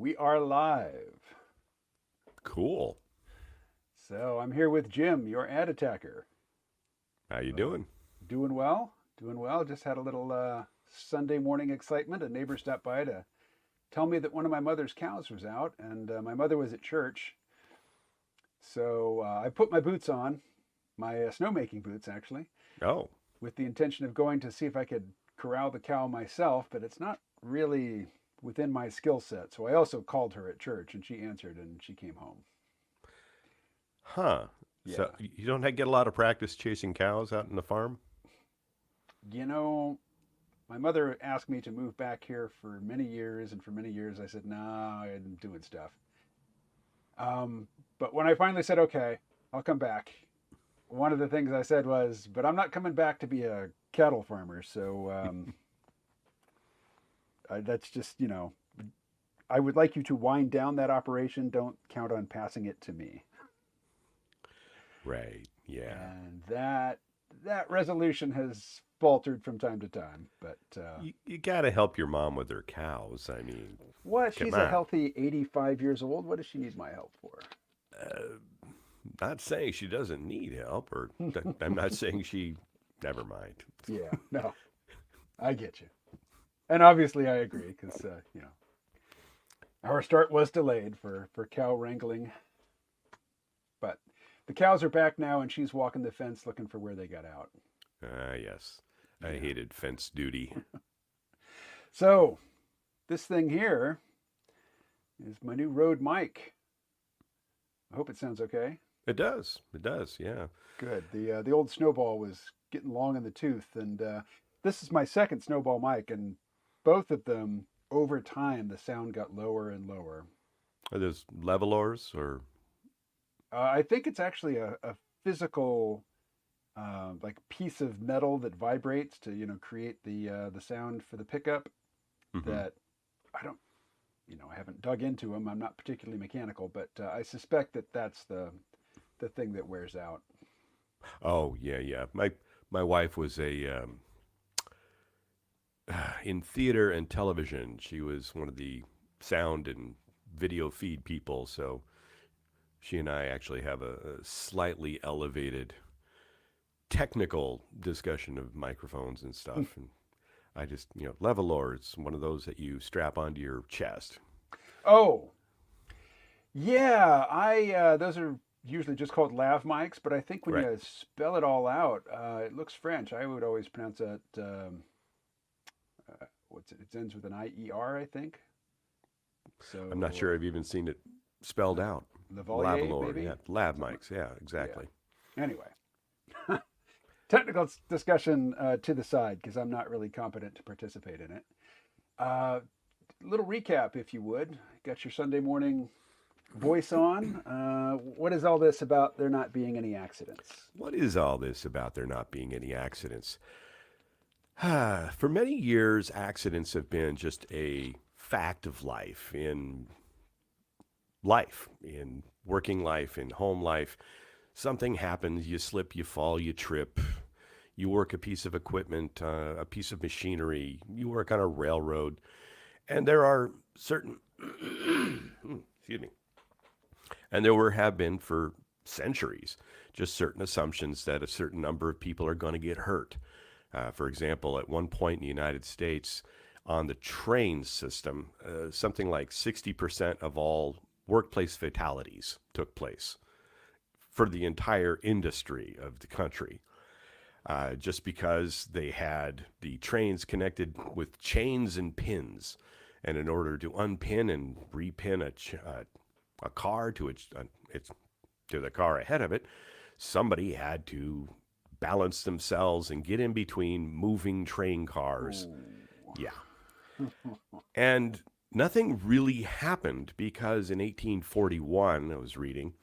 We are live. Cool. So I'm here with Jim, your ad attacker. How you Uh, doing? Doing well? Doing well. Just had a little Sunday morning excitement. A neighbor stopped by to tell me that one of my mother's cows was out, and my mother was at church. So I put my boots on, my snowmaking boots actually, Oh, with the intention of going to see if I could corral the cow myself, but it's not really within my skill set. So I also called her at church, and she answered, and she came home. huh. So Yeah. you don't get a lot of practice chasing cows out in the farm? You know, my mother asked me to move back here for many years, and for many years I said, "Nah, I'm doing stuff." Um, but when I finally said, "Okay, I'll come back," one of the things I said was, "But I'm not coming back to be a cattle farmer." So that's just, I would like you to wind down that operation. Don't count on passing it to me. Right. Yeah. And that resolution has faltered from time to time. But You got to help your mom with her cows. I mean, what? come She's a on. healthy 85 years old. What does she need my help for? Uh, Not saying she doesn't need help, or I'm not saying she. Never mind. Yeah, no, I get you. And obviously I agree because, our start was delayed for cow wrangling. But the cows are back now and she's walking the fence looking for where they got out. Yes. I Yeah. hated fence duty. So this thing here is my new Rode mic. I hope it sounds okay. It does. It does. Yeah. Good. The old Snowball was getting long in the tooth, and this is my second Snowball mic, and both of them over time the sound got lower and lower. Are those levelers or? I think it's actually a physical like piece of metal that vibrates to create the sound for the pickup. Hmm. That I don't I haven't dug into them. I'm not particularly mechanical, but I suspect that that's the thing that wears out. Oh yeah, yeah. My wife was a in theater and television. She was one of the sound and video feed people. So she and I actually have a slightly elevated technical discussion of microphones and stuff. And I just, Levelor is one of those that you strap onto your chest. Oh, yeah, I those are usually just called lav mics, but I think when Right. you spell it all out, it looks French. I would always pronounce it. What's it? It ends with an IER, I think. I'm not So sure I've even seen it spelled uh, out. Lavalier, Lavalor, yeah. maybe. Lav Something. mics, yeah, Yeah. exactly. Anyway, technical discussion to the side because I'm not really competent to participate in it. Uh, Little recap, if you would. Got your Sunday morning voice on. What is all this about there not being any accidents? What is all this about there not being any accidents? For many years, accidents have been just a fact of life, in working life, in home life. Something happens, you slip, you fall, you trip, you work a piece of equipment, a piece of machinery, you work on a railroad, and there are certain, excuse me, and have been for centuries, just certain assumptions that a certain number of people are going to get hurt. For example, at one point in the United States, on the train system, something like 60% of all workplace fatalities took place for the entire industry of the country, just because they had the trains connected with chains and pins. And in order to unpin and repin a car to the car ahead of it, somebody had to balance themselves and get in between moving train cars. Ooh. Yeah. And nothing really happened because in 1841, I was reading,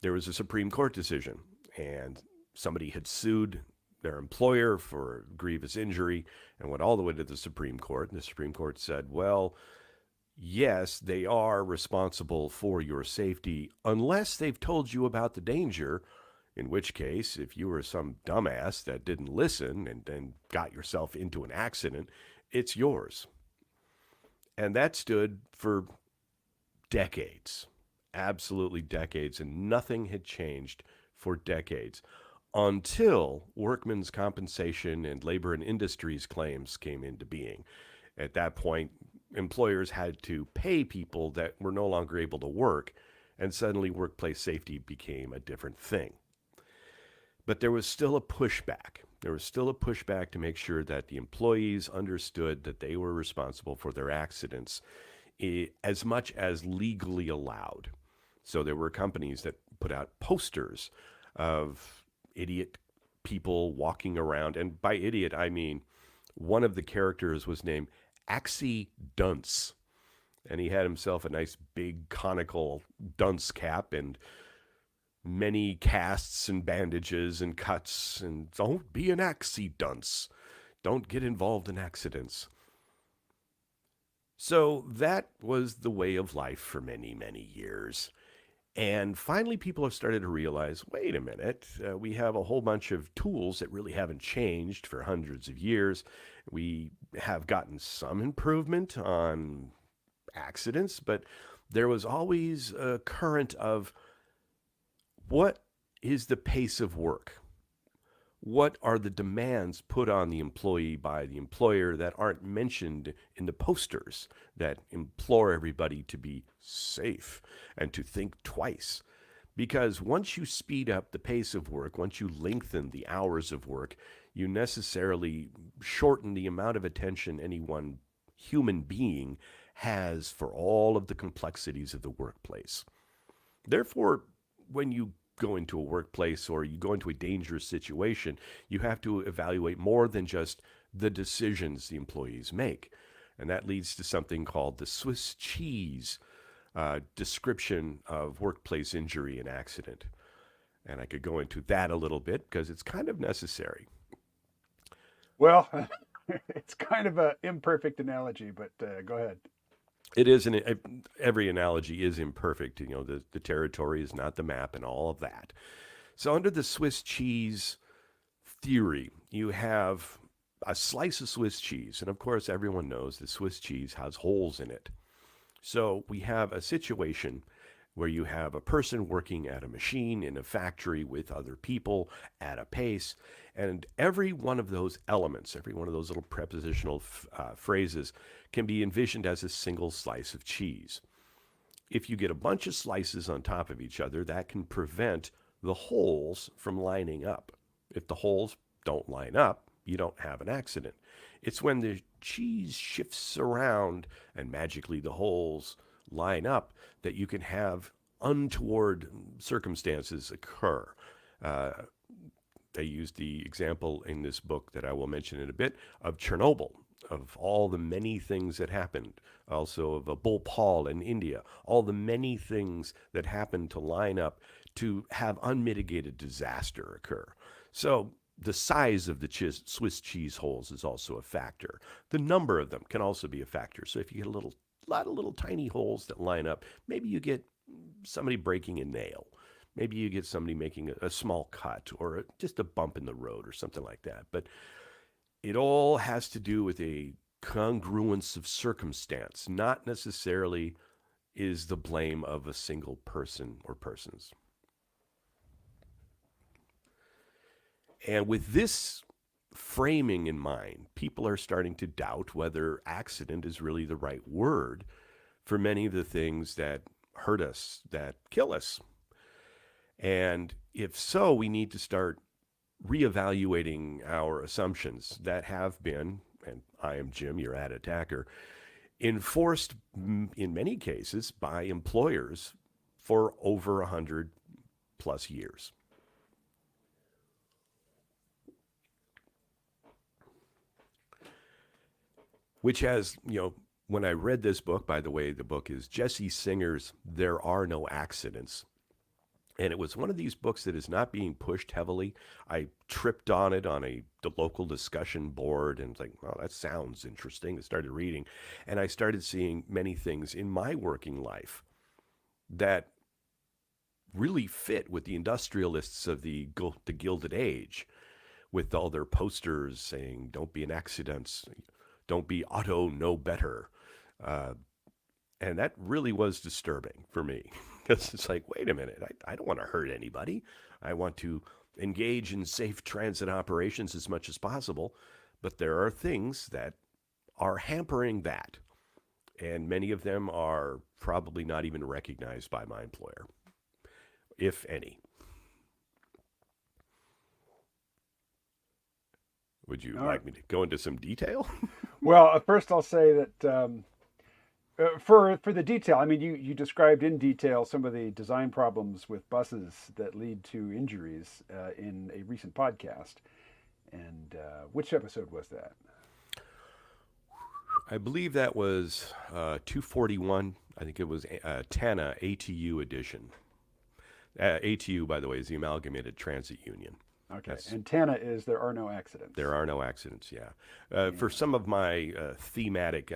there was a Supreme Court decision and somebody had sued their employer for grievous injury and went all the way to the Supreme Court. And the Supreme Court said, well, yes, they are responsible for your safety unless they've told you about the danger. In which case, if you were some dumbass that didn't listen and then got yourself into an accident, it's yours. And that stood for decades, absolutely decades, and nothing had changed for decades until workmen's compensation and labor and industries claims came into being. At that point, employers had to pay people that were no longer able to work, and suddenly workplace safety became a different thing. But there was still a pushback. There was still a pushback to make sure that the employees understood that they were responsible for their accidents as much as legally allowed. So there were companies that put out posters of idiot people walking around. And by idiot, I mean one of the characters was named Axie Dunce. And he had himself a nice big conical dunce cap and many casts and bandages and cuts. And don't be an Axie Dunce. Don't get involved in accidents. So that was the way of life for many, many years. And finally, people have started to realize, wait a minute, we have a whole bunch of tools that really haven't changed for hundreds of years. We have gotten some improvement on accidents, but there was always a current of what is the pace of work? What are the demands put on the employee by the employer that aren't mentioned in the posters that implore everybody to be safe and to think twice? Because once you speed up the pace of work, once you lengthen the hours of work, you necessarily shorten the amount of attention any one human being has for all of the complexities of the workplace. Therefore, when you go into a workplace or you go into a dangerous situation, you have to evaluate more than just the decisions the employees make. And that leads to something called the Swiss cheese description of workplace injury and accident. And I could go into that a little bit because it's kind of necessary. Well, it's kind of an imperfect analogy, but go ahead. It is every analogy is imperfect. You know, the territory is not the map and all of that. So under the Swiss cheese theory, you have a slice of Swiss cheese. And of course, everyone knows that Swiss cheese has holes in it. So we have a situation where you have a person working at a machine in a factory with other people at a pace. And every one of those elements, every one of those little prepositional phrases can be envisioned as a single slice of cheese. If you get a bunch of slices on top of each other, that can prevent the holes from lining up. If the holes don't line up, you don't have an accident. It's when the cheese shifts around and magically the holes line up that you can have untoward circumstances occur. They used the example in this book that I will mention in a bit of Chernobyl, of all the many things that happened, also of Bhopal in India, all the many things that happened to line up to have unmitigated disaster occur. So the size of the Swiss cheese holes is also a factor. The number of them can also be a factor. So if you get a lot of little tiny holes that line up, maybe you get somebody breaking a nail. Maybe you get somebody making a small cut or just a bump in the road or something like that. But it all has to do with a congruence of circumstance, not necessarily is the blame of a single person or persons. And with this framing in mind, people are starting to doubt whether accident is really the right word for many of the things that hurt us, that kill us. And if so, we need to start reevaluating our assumptions that have been, and I am Jim, your ad attacker, enforced in many cases by employers for over 100 plus years. Which has, when I read this book, by the way, the book is Jesse Singer's There Are No Accidents. And it was one of these books that is not being pushed heavily. I tripped on it on the local discussion board and was like, well, that sounds interesting. I started reading and I started seeing many things in my working life that really fit with the industrialists of the Gilded Age, with all their posters saying, don't be an accident, don't be auto, no better. And that really was disturbing for me because it's like, wait a minute, I don't want to hurt anybody. I want to engage in safe transit operations as much as possible. But there are things that are hampering that. And many of them are probably not even recognized by my employer, if any. Would you All right. like me to go into some detail? Well, first I'll say that for the detail, I mean, you described in detail some of the design problems with buses that lead to injuries in a recent podcast. And which episode was that? I believe that was 241. I think it was TANA ATU edition. ATU, by the way, is the Amalgamated Transit Union. Okay. And TANA is there are no accidents. There are no accidents, yeah. Yeah. For some of my thematic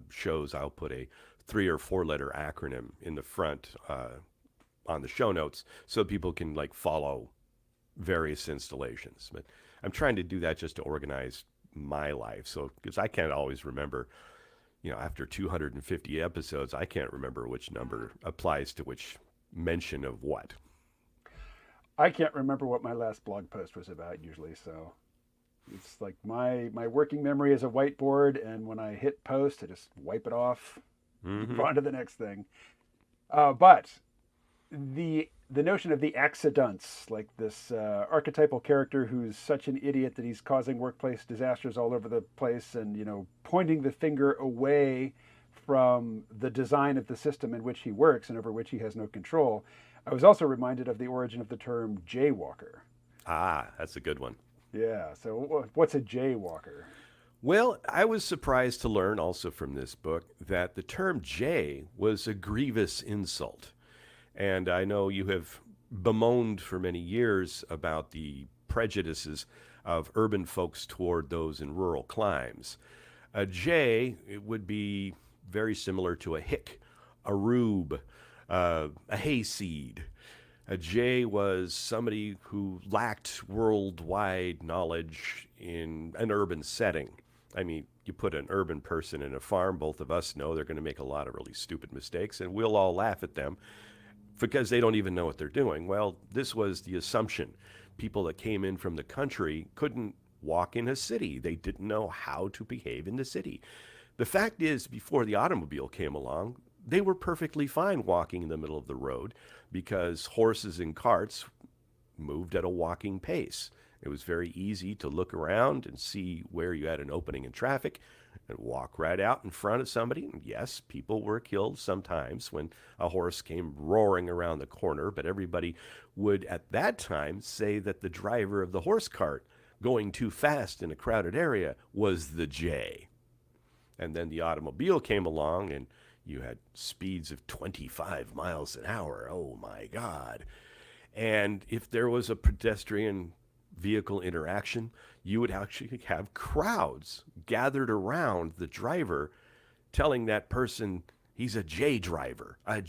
shows, I'll put a 3 or 4 letter acronym in the front on the show notes so people can like follow various installations. But I'm trying to do that just to organize my life. So, because I can't always remember, after 250 episodes, I can't remember which number applies to which mention of what. I can't remember what my last blog post was about usually, so it's like my working memory is a whiteboard, and when I hit post, I just wipe it off, move on to the next thing. But the notion of the accidents, like this archetypal character who's such an idiot that he's causing workplace disasters all over the place, and pointing the finger away from the design of the system in which he works and over which he has no control. I was also reminded of the origin of the term jaywalker. Ah, that's a good one. Yeah, so what's a jaywalker? Well, I was surprised to learn also from this book that the term jay was a grievous insult. And I know you have bemoaned for many years about the prejudices of urban folks toward those in rural climes. A jay, it would be very similar to a hick, a rube, a hayseed. A jay was somebody who lacked worldwide knowledge in an urban setting. I mean, you put an urban person in a farm, both of us know they're going to make a lot of really stupid mistakes, and we'll all laugh at them because they don't even know what they're doing. Well, this was the assumption. People that came in from the country couldn't walk in a city. They didn't know how to behave in the city. The fact is, before the automobile came along, they were perfectly fine walking in the middle of the road because horses and carts moved at a walking pace. It was very easy to look around and see where you had an opening in traffic and walk right out in front of somebody. And yes, people were killed sometimes when a horse came roaring around the corner, but everybody would at that time say that the driver of the horse cart going too fast in a crowded area was the jay. And then the automobile came along and you had speeds of 25 miles an hour. Oh my God. And if there was a pedestrian vehicle interaction, you would actually have crowds gathered around the driver telling that person he's a J driver, I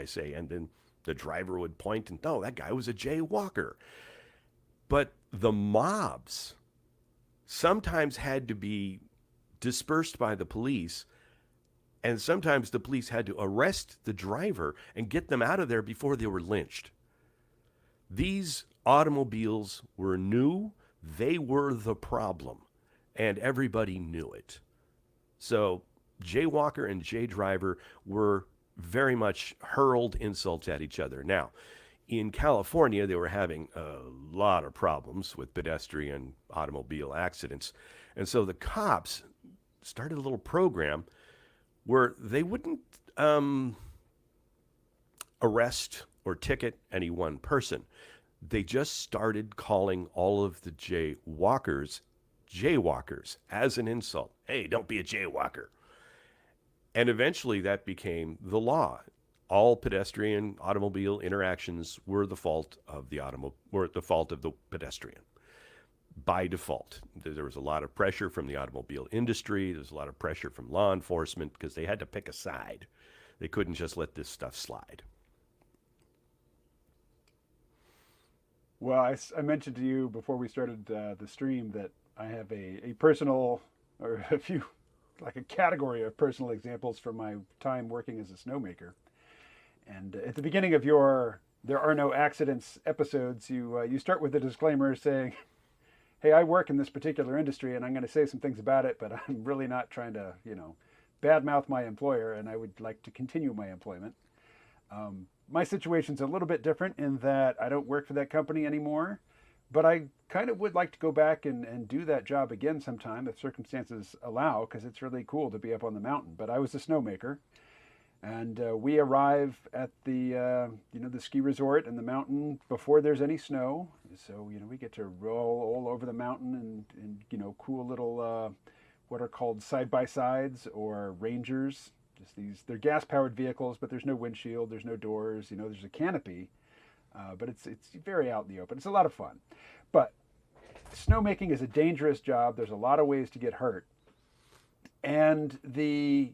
say. And then the driver would point and, no, that guy was a jaywalker. But the mobs sometimes had to be dispersed by the police, and sometimes the police had to arrest the driver and get them out of there before they were lynched. These automobiles were new. They were the problem, and everybody knew it. So jaywalker and jay driver were very much hurled insults at each other. Now, in California, they were having a lot of problems with pedestrian automobile accidents. And so the cops started a little program where they wouldn't arrest or ticket any one person. They just started calling all of the jaywalkers as an insult. Hey, don't be a jaywalker. And eventually that became the law. All pedestrian automobile interactions were the fault of the pedestrian. By default, there was a lot of pressure from the automobile industry. There's a lot of pressure from law enforcement because they had to pick a side. They couldn't just let this stuff slide. Well, I mentioned to you before we started the stream that I have a personal, or a few like a category of personal examples from my time working as a snowmaker. And at the beginning of your "There Are No Accidents" episodes, you start with a disclaimer saying, "Hey, I work in this particular industry, and I'm going to say some things about it, but I'm really not trying to, badmouth my employer, and I would like to continue my employment." My situation's a little bit different in that I don't work for that company anymore, but I kind of would like to go back and do that job again sometime if circumstances allow, because it's really cool to be up on the mountain. But I was a snowmaker, and we arrive at the ski resort and the mountain before there's any snow. So we get to roll all over the mountain and cool little what are called side by sides or rangers. Just they're gas powered vehicles, but there's no windshield, there's no doors. There's a canopy, but it's very out in the open. It's a lot of fun, but snowmaking is a dangerous job. There's a lot of ways to get hurt, and the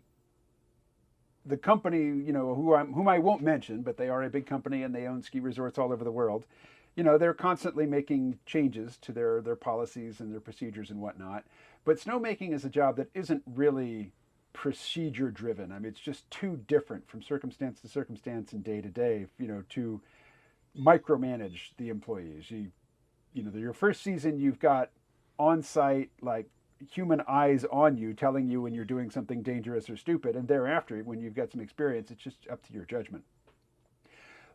company, whom I won't mention, but they are a big company and they own ski resorts all over the world. They're constantly making changes to their policies and their procedures and whatnot. But snowmaking is a job that isn't really procedure driven. I mean, it's just too different from circumstance to circumstance and day to day, to micromanage the employees. Your first season, you've got on site, like, human eyes on you telling you when you're doing something dangerous or stupid, and thereafter, when you've got some experience, it's just up to your judgment.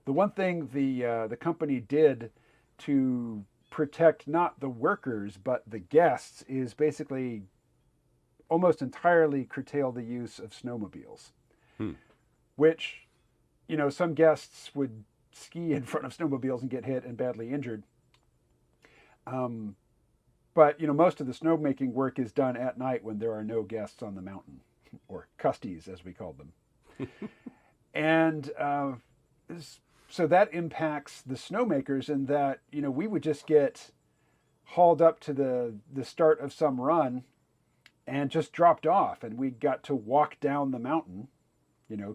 The one thing the company did to protect not the workers but the guests is basically almost entirely curtail the use of snowmobiles, which, some guests would ski in front of snowmobiles and get hit and badly injured. But most of the snowmaking work is done at night when there are no guests on the mountain, or custies as we called them. And so that impacts the snowmakers in that we would just get hauled up to the start of some run and just dropped off, and we got to walk down the mountain,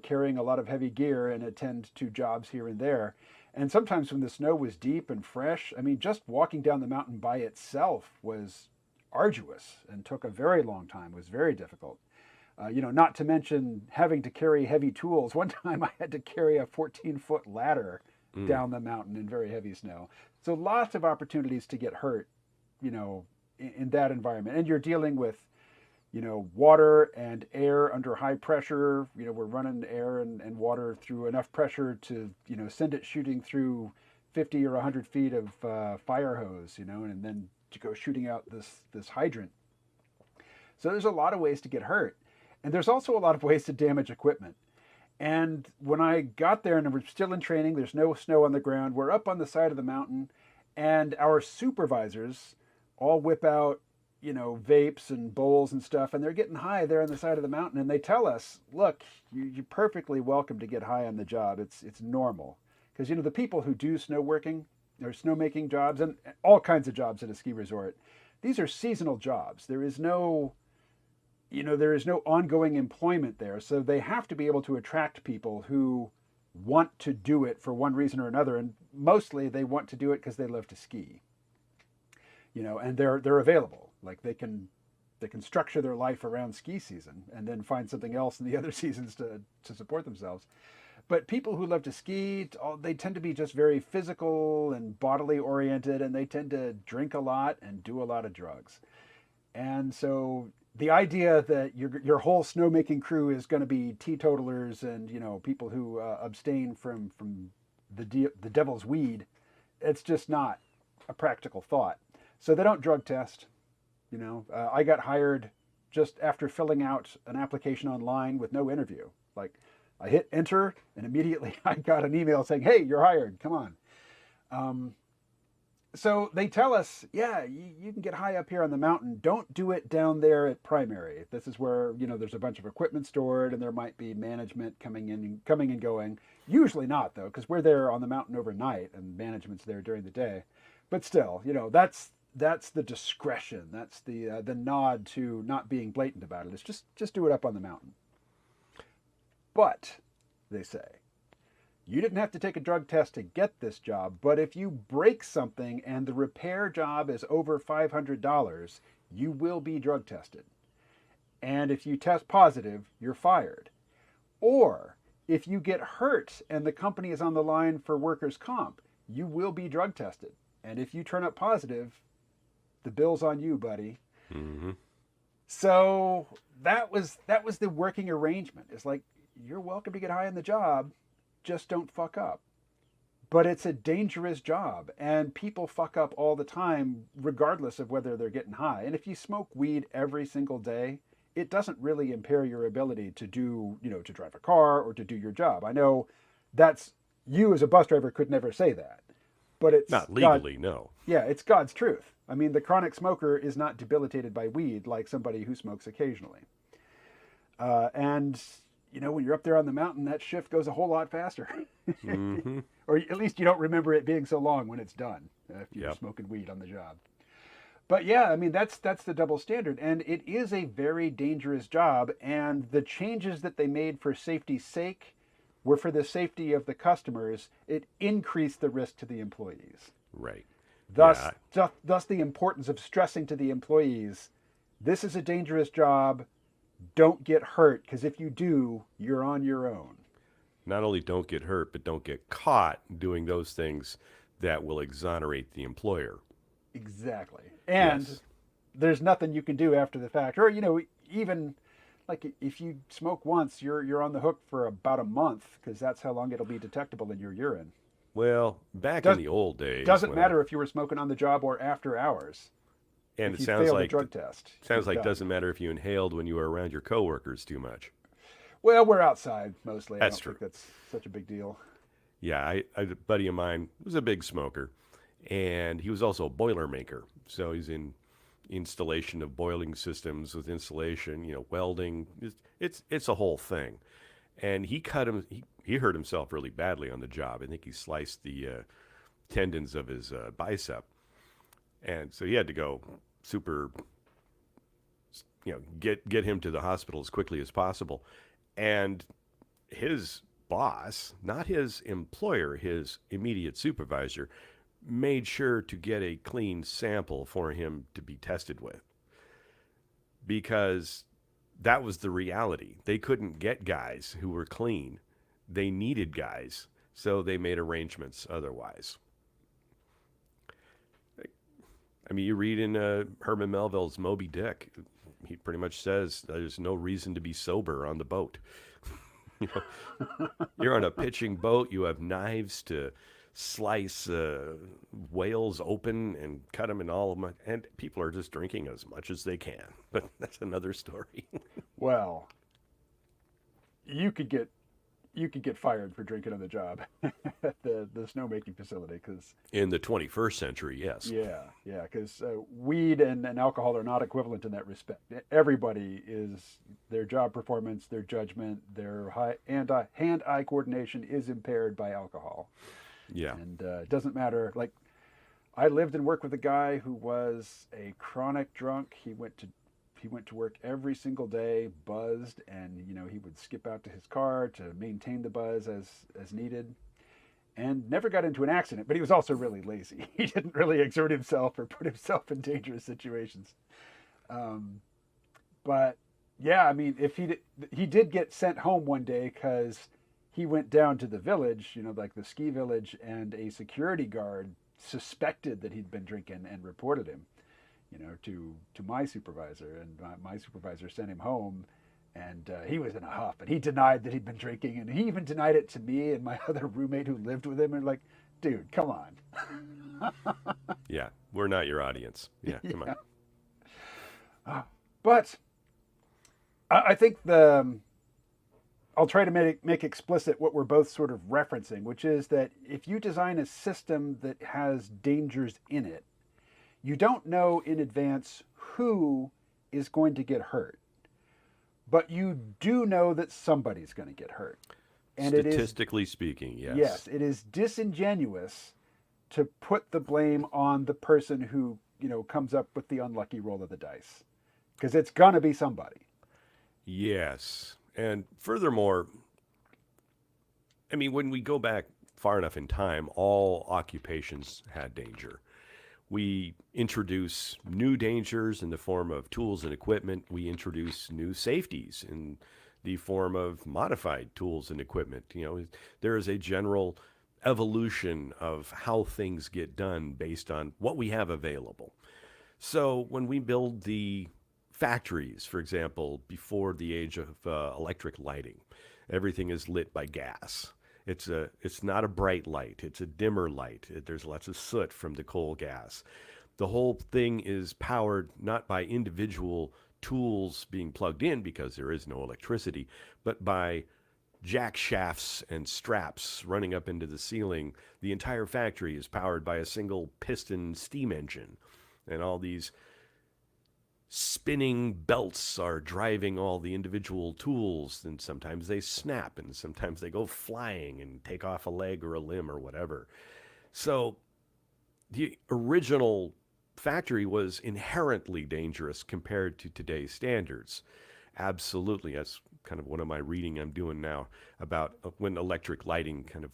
carrying a lot of heavy gear and attend to jobs here and there. And sometimes when the snow was deep and fresh, I mean, just walking down the mountain by itself was arduous and took a very long time, was very difficult. Not to mention having to carry heavy tools. One time I had to carry a 14-foot ladder down the mountain in very heavy snow. So lots of opportunities to get hurt, in that environment. And you're dealing with, water and air under high pressure. We're running air and water through enough pressure to, send it shooting through 50 or 100 feet of fire hose, and then to go shooting out this hydrant. So there's a lot of ways to get hurt. And there's also a lot of ways to damage equipment. And when I got there and we're still in training, there's no snow on the ground. We're up on the side of the mountain, and our supervisors all whip out vapes and bowls and stuff, and they're getting high there on the side of the mountain, and they tell us, look, you're perfectly welcome to get high on the job. It's normal. Because, the people who do snow working or snowmaking jobs and all kinds of jobs at a ski resort, these are seasonal jobs. There is no ongoing employment there. So they have to be able to attract people who want to do it for one reason or another. And mostly they want to do it because they love to ski, and they're available. Like they can structure their life around ski season and then find something else in the other seasons to support themselves. But people who love to ski, they tend to be just very physical and bodily oriented, and they tend to drink a lot and do a lot of drugs. And so the idea that your whole snowmaking crew is going to be teetotalers and people who abstain from the devil's weed, it's just not a practical thought. So they don't drug test. I got hired just after filling out an application online with no interview. Like, I hit enter and immediately I got an email saying, "Hey, you're hired. Come on." So they tell us, yeah, you can get high up here on the mountain. Don't do it down there at primary. This is where, there's a bunch of equipment stored and there might be management coming and going. Usually not, though, because we're there on the mountain overnight and management's there during the day. But still, that's the discretion. That's the nod to not being blatant about it. It's just do it up on the mountain. But, they say, you didn't have to take a drug test to get this job, but if you break something and the repair job is over $500, you will be drug tested. And if you test positive, you're fired. Or if you get hurt and the company is on the line for workers' comp, you will be drug tested. And if you turn up positive, the bill's on you, buddy. Mm-hmm. So that was the working arrangement. It's like, you're welcome to get high on the job, just don't fuck up. But it's a dangerous job, and people fuck up all the time, regardless of whether they're getting high. And if you smoke weed every single day, it doesn't really impair your ability to do, to drive a car or to do your job. I know that's, you as a bus driver could never say that, but it's Not legally, no. yeah, it's God's truth. I mean, the chronic smoker is not debilitated by weed like somebody who smokes occasionally. And when you're up there on the mountain, that shift goes a whole lot faster. Mm-hmm. Or at least you don't remember it being so long when it's done, if you're Yep. smoking weed on the job. But yeah, I mean, that's the double standard. And it is a very dangerous job. And the changes that they made for safety's sake were for the safety of the customers. It increased the risk to the employees. Right. Thus, Yeah. thus the importance of stressing to the employees, this is a dangerous job. Don't get hurt, because if you do, you're on your own. Not only don't get hurt, but don't get caught doing those things that will exonerate the employer. Exactly. And Yes. there's nothing you can do after the fact. Or, even like if you smoke once, you're on the hook for about a month, because that's how long it'll be detectable in your urine. Well, back Does- in the old days, Doesn't when matter if you were smoking on the job or after hours. and If it you sounds fail the like drug test. sounds you're like done. doesn't matter if you inhaled when you were around your coworkers too much. Well, we're outside mostly. That's I don't true. think that's such a big deal. Yeah, a buddy of mine was a big smoker, and he was also a boiler maker. So he's in installation of boiling systems with insulation, welding. It's a whole thing. And he hurt himself really badly on the job. I think he sliced the tendons of his bicep, and so he had to go super, get him to the hospital as quickly as possible. And his boss, not his employer, his immediate supervisor, made sure to get a clean sample for him to be tested with, because that was the reality. They couldn't get guys who were clean. They needed guys, so they made arrangements otherwise. I mean, you read in Herman Melville's Moby Dick, he pretty much says there's no reason to be sober on the boat. You're on a pitching boat. You have knives to slice whales open and cut them in all of them, and people are just drinking as much as they can. But that's another story. Well, you could get fired for drinking on the job at the snowmaking facility, because In the 21st century, yes. yeah, because weed and alcohol are not equivalent in that respect. Everybody is, their job performance, their judgment, their hand-eye coordination is impaired by alcohol. Yeah. And it doesn't matter. Like, I lived and worked with a guy who was a chronic drunk. He went to work every single day, buzzed, and he would skip out to his car to maintain the buzz as needed, and never got into an accident. But he was also really lazy. He didn't really exert himself or put himself in dangerous situations. But yeah, I mean, if he did get sent home one day because he went down to the village, like the ski village, and a security guard suspected that he'd been drinking and reported him, to my supervisor, and my supervisor sent him home, and he was in a huff, and he denied that he'd been drinking, and he even denied it to me and my other roommate who lived with him, and like, dude, come on. Yeah. We're not your audience. Yeah. Come on. But I think I'll try to make explicit what we're both sort of referencing, which is that if you design a system that has dangers in it, you don't know in advance who is going to get hurt, but you do know that somebody's going to get hurt. And Statistically speaking, yes. Yes, it is disingenuous to put the blame on the person who, comes up with the unlucky roll of the dice, because it's going to be somebody. Yes. And furthermore, when we go back far enough in time, all occupations had danger. We introduce new dangers in the form of tools and equipment. We introduce new safeties in the form of modified tools and equipment. There is a general evolution of how things get done based on what we have available. So when we build the factories, for example, before the age of electric lighting, everything is lit by gas. It's not a bright light. It's a dimmer light. There's lots of soot from the coal gas. The whole thing is powered not by individual tools being plugged in because there is no electricity, but by jack shafts and straps running up into the ceiling. The entire factory is powered by a single piston steam engine, and all these spinning belts are driving all the individual tools, and sometimes they snap and sometimes they go flying and take off a leg or a limb or whatever. So the original factory was inherently dangerous compared to today's standards. Absolutely. That's kind of one of my reading I'm doing now about when electric lighting kind of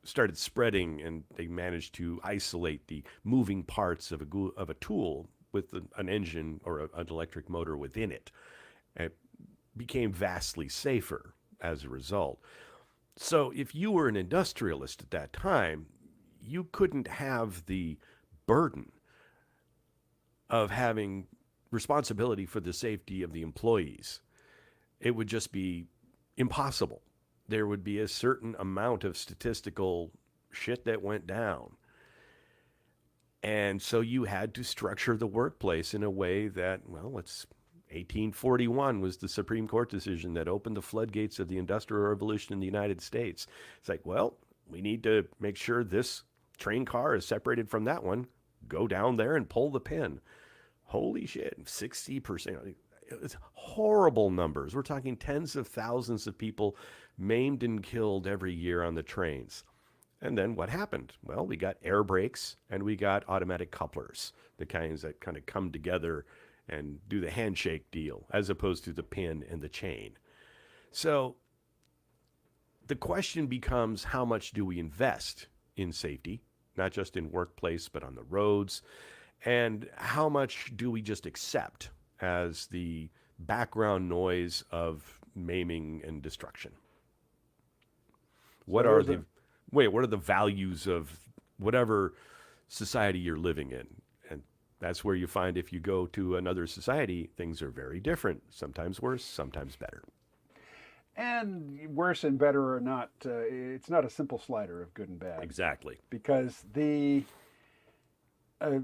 started spreading and they managed to isolate the moving parts of a tool with an engine or an electric motor within it. It became vastly safer as a result. So if you were an industrialist at that time, you couldn't have the burden of having responsibility for the safety of the employees. It would just be impossible. There would be a certain amount of statistical shit that went down. And so you had to structure the workplace in a way that, 1841 was the Supreme Court decision that opened the floodgates of the Industrial Revolution in the United States. It's like, we need to make sure this train car is separated from that one. Go down there and pull the pin. Holy shit, 60%. It's horrible numbers. We're talking tens of thousands of people maimed and killed every year on the trains. And then what happened? Well, we got air brakes and we got automatic couplers, the kinds that kind of come together and do the handshake deal, as opposed to the pin and the chain. So the question becomes, how much do we invest in safety, not just in workplace, but on the roads? And how much do we just accept as the background noise of maiming and destruction? What are the values of whatever society you're living in? And that's where you find if you go to another society, things are very different. Sometimes worse, sometimes better. And worse and better are not, it's not a simple slider of good and bad. Exactly. Because a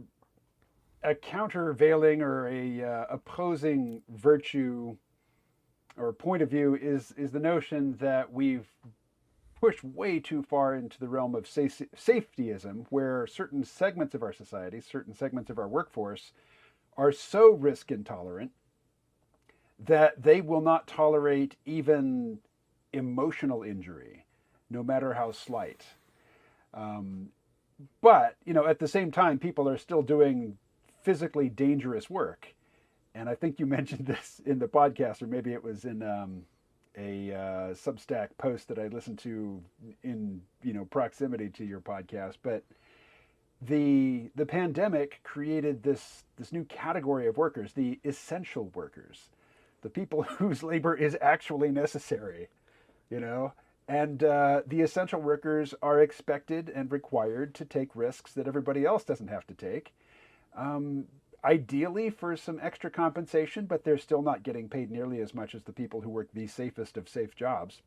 countervailing or a opposing virtue or point of view is the notion that we've pushed way too far into the realm of safetyism, where certain segments of our society, certain segments of our workforce are so risk intolerant that they will not tolerate even emotional injury, no matter how slight. But, at the same time, people are still doing physically dangerous work. And I think you mentioned this in the podcast, or maybe it was in a Substack post that I listened to in proximity to your podcast. But the pandemic created this new category of workers, the essential workers, the people whose labor is actually necessary, and the essential workers are expected and required to take risks that everybody else doesn't have to take. Ideally for some extra compensation, but they're still not getting paid nearly as much as the people who work the safest of safe jobs.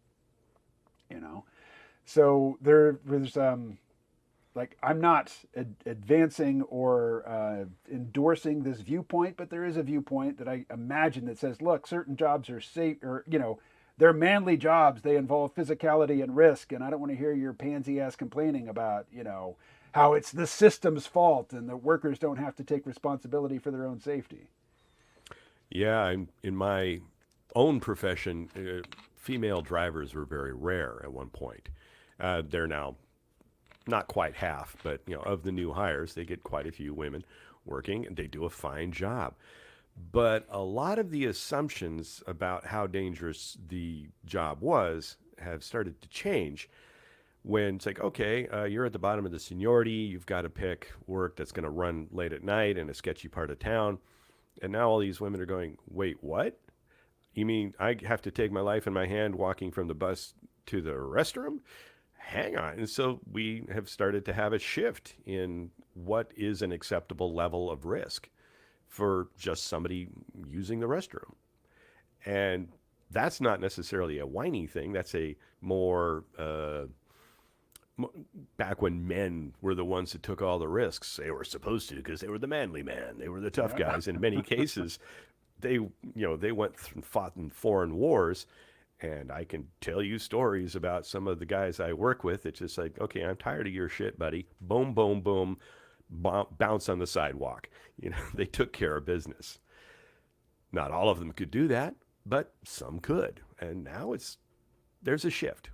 So there's I'm not advancing or endorsing this viewpoint, but there is a viewpoint that I imagine that says, look, certain jobs are safe, or they're manly jobs. They involve physicality and risk, and I don't want to hear your pansy ass complaining about how it's the system's fault and the workers don't have to take responsibility for their own safety. Yeah, in my own profession, female drivers were very rare at one point. They're now not quite half, but of the new hires, they get quite a few women working, and they do a fine job. But a lot of the assumptions about how dangerous the job was have started to change. when it's like, okay, you're at the bottom of the seniority, you've got to pick work that's going to run late at night in a sketchy part of town. And now all these women are going, wait, what? You mean I have to take my life in my hand walking from the bus to the restroom? Hang on. And so we have started to have a shift in what is an acceptable level of risk for just somebody using the restroom. And that's not necessarily a whiny thing. That's a more back when men were the ones that took all the risks. They were supposed to because they were the manly man. They were the tough guys. In many cases, they went and fought in foreign wars. And I can tell you stories about some of the guys I work with. It's just like, okay, I'm tired of your shit, buddy. Boom, boom, boom, bounce on the sidewalk. They took care of business. Not all of them could do that, but some could. And now there's a shift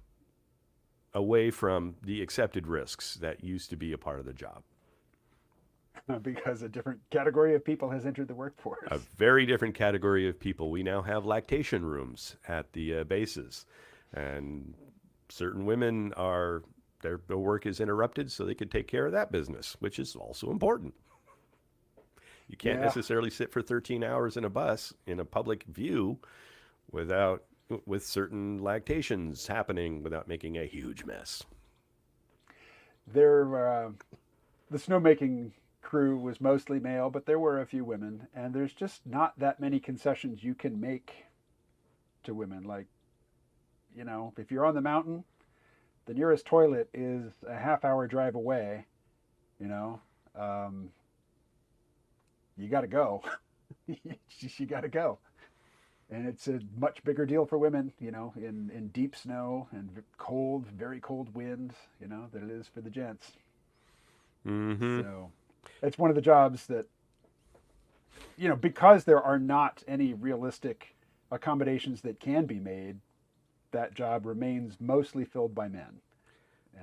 away from the accepted risks that used to be a part of the job. Because a different category of people has entered the workforce. A very different category of people. We now have lactation rooms at the bases, and certain women their work is interrupted so they can take care of that business, which is also important. You can't necessarily sit for 13 hours in a bus in a public view with certain lactations happening without making a huge mess. The snowmaking crew was mostly male, but there were a few women, and there's just not that many concessions you can make to women. Like, if you're on the mountain, the nearest toilet is a half-hour drive away. You got to go. You got to go. And it's a much bigger deal for women, in deep snow and cold, very cold winds, than it is for the gents. Mm-hmm. So it's one of the jobs that, because there are not any realistic accommodations that can be made, that job remains mostly filled by men.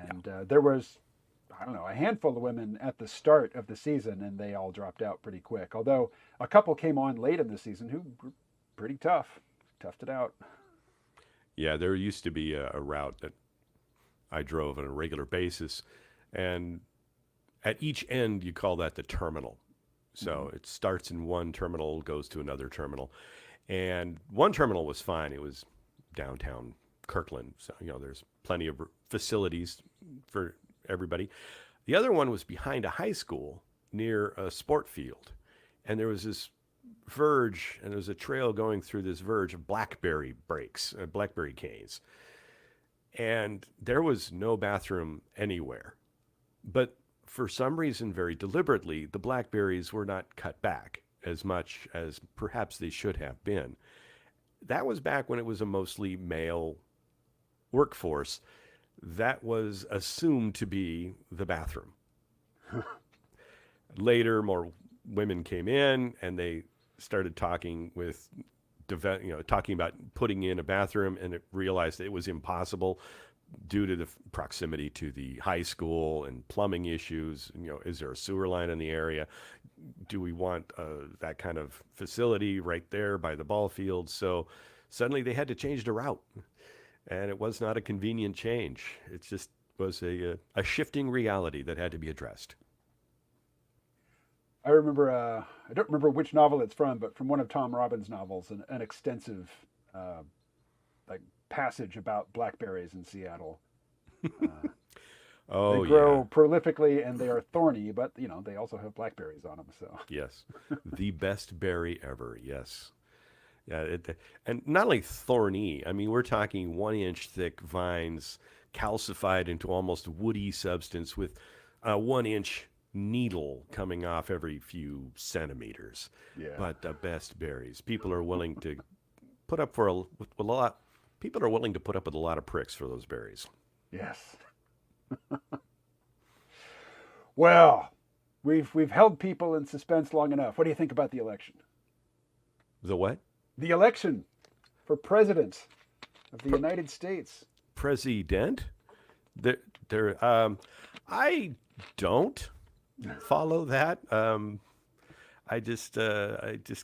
And there was, I don't know, a handful of women at the start of the season, and they all dropped out pretty quick. Although a couple came on late in the season who were pretty toughed it out. Yeah, there used to be a route that I drove on a regular basis, and at each end you call that the terminal. So it starts in one terminal, goes to another terminal, and one terminal was fine. It was downtown Kirkland, so there's plenty of facilities for everybody. The other one was behind a high school near a sport field, and there was this verge, and there was a trail going through this verge of blackberry canes, and there was no bathroom anywhere. But for some reason, very deliberately, the blackberries were not cut back as much as perhaps they should have been. That was back when it was a mostly male workforce. That was assumed to be the bathroom. Later, more women came in, and they started talking about putting in a bathroom, and it realized that it was impossible due to the proximity to the high school and plumbing issues. Is there a sewer line in the area? Do we want that kind of facility right there by the ball field? So suddenly they had to change the route, and it was not a convenient change. It just was a shifting reality that had to be addressed. I remember, I don't remember which novel it's from, but from one of Tom Robbins' novels, an extensive passage about blackberries in Seattle. They grow prolifically, and they are thorny, but they also have blackberries on them. So yes, the best berry ever. Yes, yeah, and not only thorny. I mean, we're talking 1-inch thick vines, calcified into almost woody substance, with a 1-inch needle coming off every few centimeters. Yeah. But the best berries. People are willing to put up with a lot of pricks for those berries. Yes. Well, we've held people in suspense long enough. What do you think about the election? The what? The election for president of the United States. President? I don't follow that. I just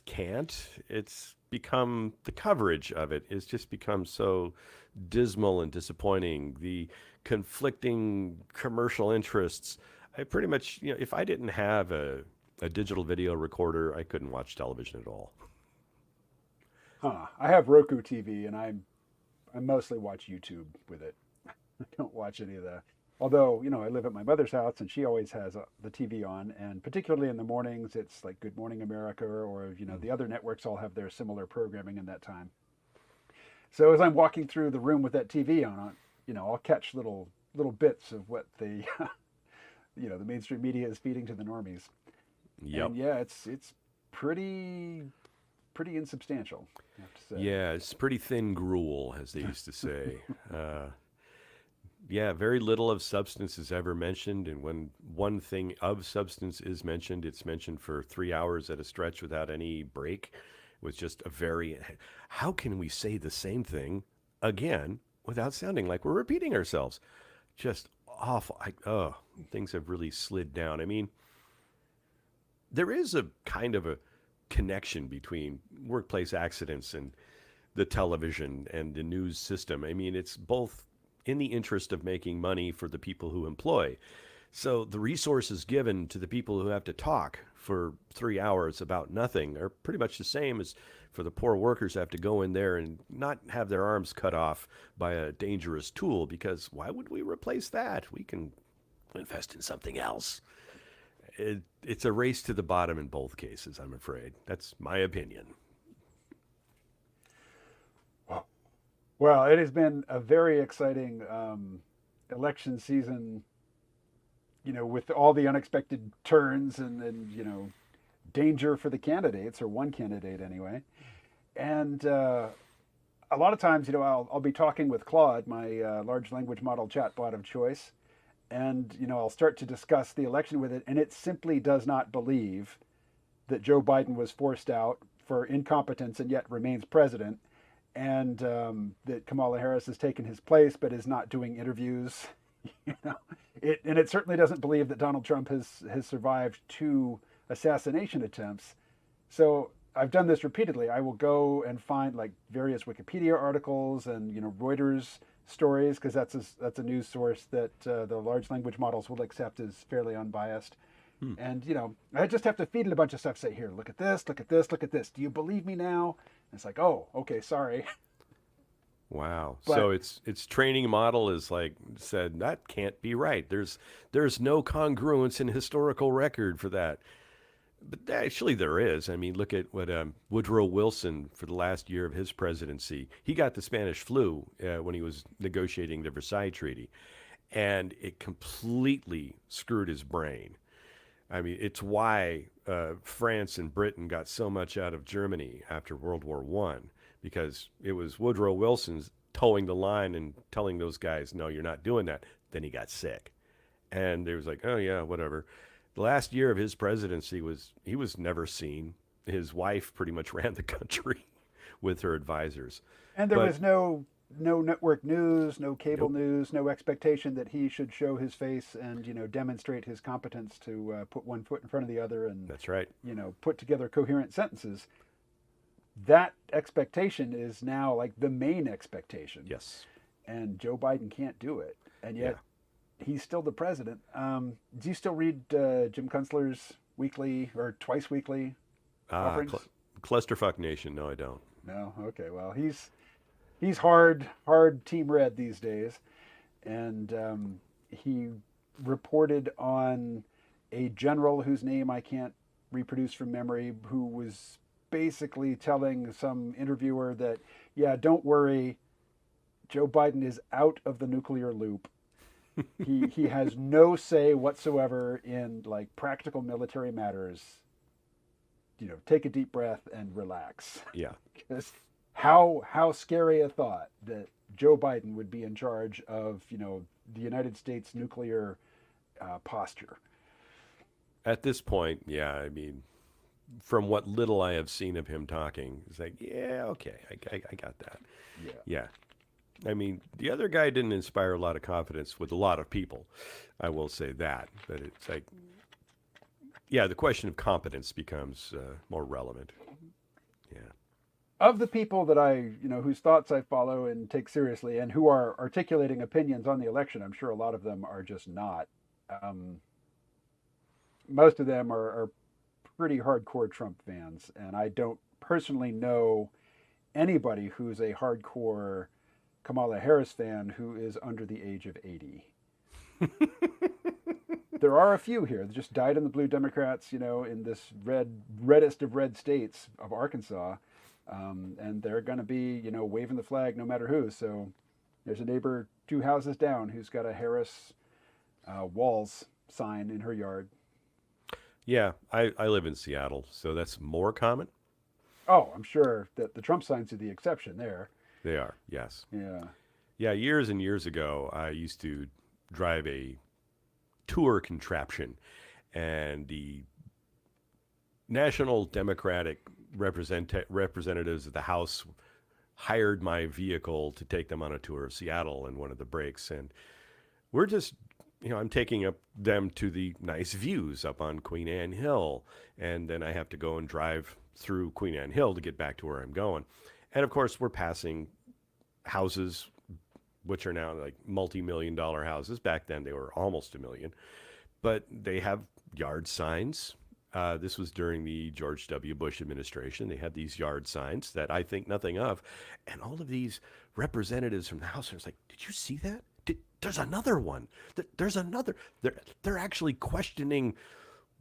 can't. It's become, the coverage of it has just become so dismal and disappointing, the conflicting commercial interests. I pretty much, if I didn't have a digital video recorder, I couldn't watch television at all. Huh. I have Roku TV, and I mostly watch YouTube with it. I don't watch any of the. Although, I live at my mother's house and she always has the TV on. And particularly in the mornings, it's like Good Morning America or, the other networks all have their similar programming in that time. So as I'm walking through the room with that TV on, I'll catch little bits of what the, the mainstream media is feeding to the normies. Yep. And yeah, it's pretty insubstantial, I have to say. Yeah, it's pretty thin gruel, as they used to say. Yeah, very little of substance is ever mentioned, and when one thing of substance is mentioned, it's mentioned for 3 hours at a stretch without any break. It was just a very. How can we say the same thing again without sounding like we're repeating ourselves? Just awful. Things have really slid down. I mean, there is a kind of a connection between workplace accidents and the television and the news system. I mean, it's both in the interest of making money for the people who employ. So the resources given to the people who have to talk for 3 hours about nothing are pretty much the same as for the poor workers who have to go in there and not have their arms cut off by a dangerous tool, because why would we replace that? We can invest in something else. It's a race to the bottom in both cases, I'm afraid. That's my opinion. Well, it has been a very exciting election season, with all the unexpected turns and danger for the candidates, or one candidate anyway. And a lot of times, I'll be talking with Claude, my large language model chatbot of choice, and, I'll start to discuss the election with it, and it simply does not believe that Joe Biden was forced out for incompetence and yet remains president, and that Kamala Harris has taken his place but is not doing interviews. It certainly doesn't believe that Donald Trump has survived 2 assassination attempts. So I've done this repeatedly. I will go and find like various Wikipedia articles and Reuters stories, because that's a news source that the large language models will accept as fairly unbiased. And I just have to feed it a bunch of stuff. Say, here, look at this, look at this, look at this. Do you believe me now? And it's like, oh, okay, sorry. Wow. But, so its training model is like said that can't be right. There's no congruence in historical record for that. But actually there is. I mean, look at what Woodrow Wilson, for the last year of his presidency, he got the Spanish flu when he was negotiating the Versailles Treaty, and it completely screwed his brain. I mean, it's why France and Britain got so much out of Germany after World War One, because it was Woodrow Wilson's towing the line and telling those guys, no, you're not doing that. Then he got sick. And they was like, oh, yeah, whatever. The last year of his presidency he was never seen. His wife pretty much ran the country with her advisors. And there was no network news, no cable Nope. news, no expectation that he should show his face and demonstrate his competence to put one foot in front of the other and That's right. put together coherent sentences. That expectation is now like the main expectation. Yes. And Joe Biden can't do it, and yet he's still the president. Do you still read Jim Kunstler's weekly or twice weekly offerings? Clusterfuck Nation. No, I don't. No. Okay. Well, he's hard team red these days, and he reported on a general whose name I can't reproduce from memory, who was basically telling some interviewer that, yeah, don't worry, Joe Biden is out of the nuclear loop. He has no say whatsoever in like practical military matters. Take a deep breath and relax. Yeah. Because how scary a thought that Joe Biden would be in charge of the United States nuclear posture. At this point, yeah, I mean, from what little I have seen of him talking, it's like, yeah, okay, I got that. Yeah. I mean, the other guy didn't inspire a lot of confidence with a lot of people. I will say that. But it's like, yeah, the question of competence becomes more relevant. Yeah. of the people that I, whose thoughts I follow and take seriously, and who are articulating opinions on the election, I'm sure a lot of them are just not. Um, Most of them are pretty hardcore Trump fans, and I don't personally know anybody who's a hardcore Kamala Harris fan who is under the age of 80. There are a few here that just died in the blue Democrats, in this reddest of red states of Arkansas. And they're going to be, waving the flag no matter who. So there's a neighbor 2 houses down who's got a Harris Walls sign in her yard. Yeah, I live in Seattle, so that's more common. Oh, I'm sure that the Trump signs are the exception there. They are, yes. Yeah. Yeah, years and years ago, I used to drive a tour contraption, and the National Democratic representatives of the House hired my vehicle to take them on a tour of Seattle in one of the breaks. And we're just, I'm taking up them to the nice views up on Queen Anne Hill. And then I have to go and drive through Queen Anne Hill to get back to where I'm going. And of course, we're passing houses, which are now like multi-million-dollar houses. Back then, they were almost a million. But they have yard signs. This was during the George W. Bush administration. They had these yard signs that I think nothing of. And all of these representatives from the House are like, did you see that? There's another one. There's another. They're actually questioning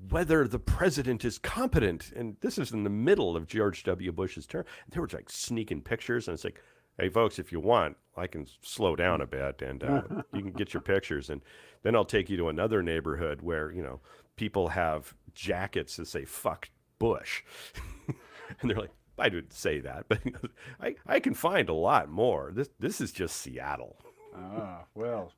whether the president is competent. And this is in the middle of George W. Bush's term. They were like sneaking pictures. And it's like, hey, folks, if you want, I can slow down a bit and you can get your pictures. And then I'll take you to another neighborhood where, people have jackets that say fuck Bush. And they're like, I didn't say that, but I can find a lot more. This is just Seattle. Well,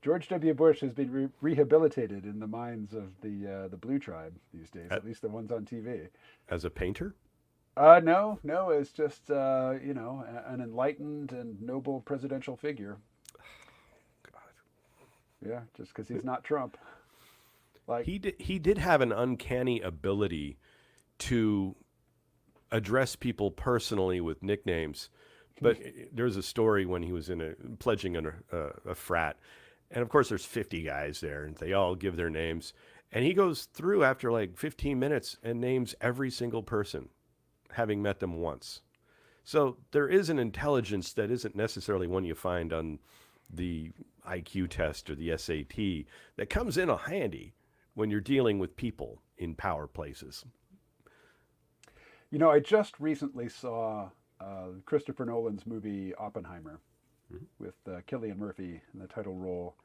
George W. Bush has been rehabilitated in the minds of the Blue Tribe these days, at least the ones on TV. As a painter? No, it's just an enlightened and noble presidential figure. God. Yeah, just because he's not Trump. Like he did have an uncanny ability to address people personally with nicknames. But there's a story when he was pledging under a frat, and of course there's 50 guys there, and they all give their names, and he goes through after like 15 minutes and names every single person, having met them once. So there is an intelligence that isn't necessarily one you find on the IQ test or the SAT that comes in handy when you're dealing with people in power places. I just recently saw Christopher Nolan's movie Oppenheimer with Cillian Murphy in the title role.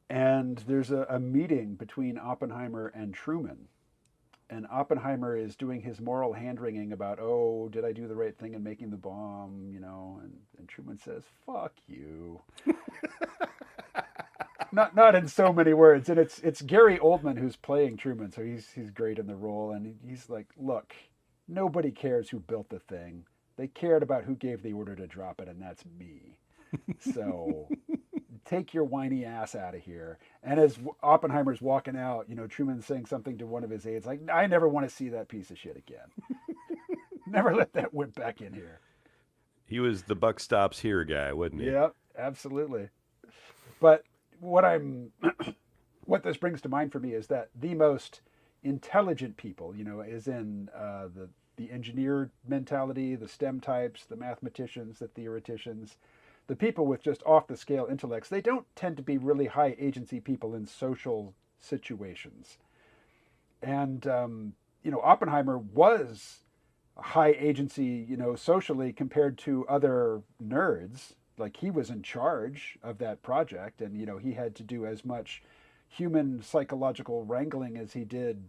And there's a meeting between Oppenheimer and Truman. And Oppenheimer is doing his moral hand-wringing about, oh, did I do the right thing in making the bomb, and Truman says, fuck you. Not in so many words. And it's Gary Oldman who's playing Truman, so he's great in the role. And he's like, look, nobody cares who built the thing. They cared about who gave the order to drop it, and that's me. So take your whiny ass out of here. And as Oppenheimer's walking out, Truman's saying something to one of his aides, like, I never want to see that piece of shit again. Never let that wimp back in here. He was the buck stops here guy, wasn't he? Yeah, absolutely. But what this brings to mind for me is that the most intelligent people, is in the engineer mentality, the STEM types, the mathematicians, the theoreticians, the people with just off the scale intellects. They don't tend to be really high agency people in social situations. And Oppenheimer was a high agency, socially compared to other nerds. Like he was in charge of that project, and he had to do as much human psychological wrangling as he did,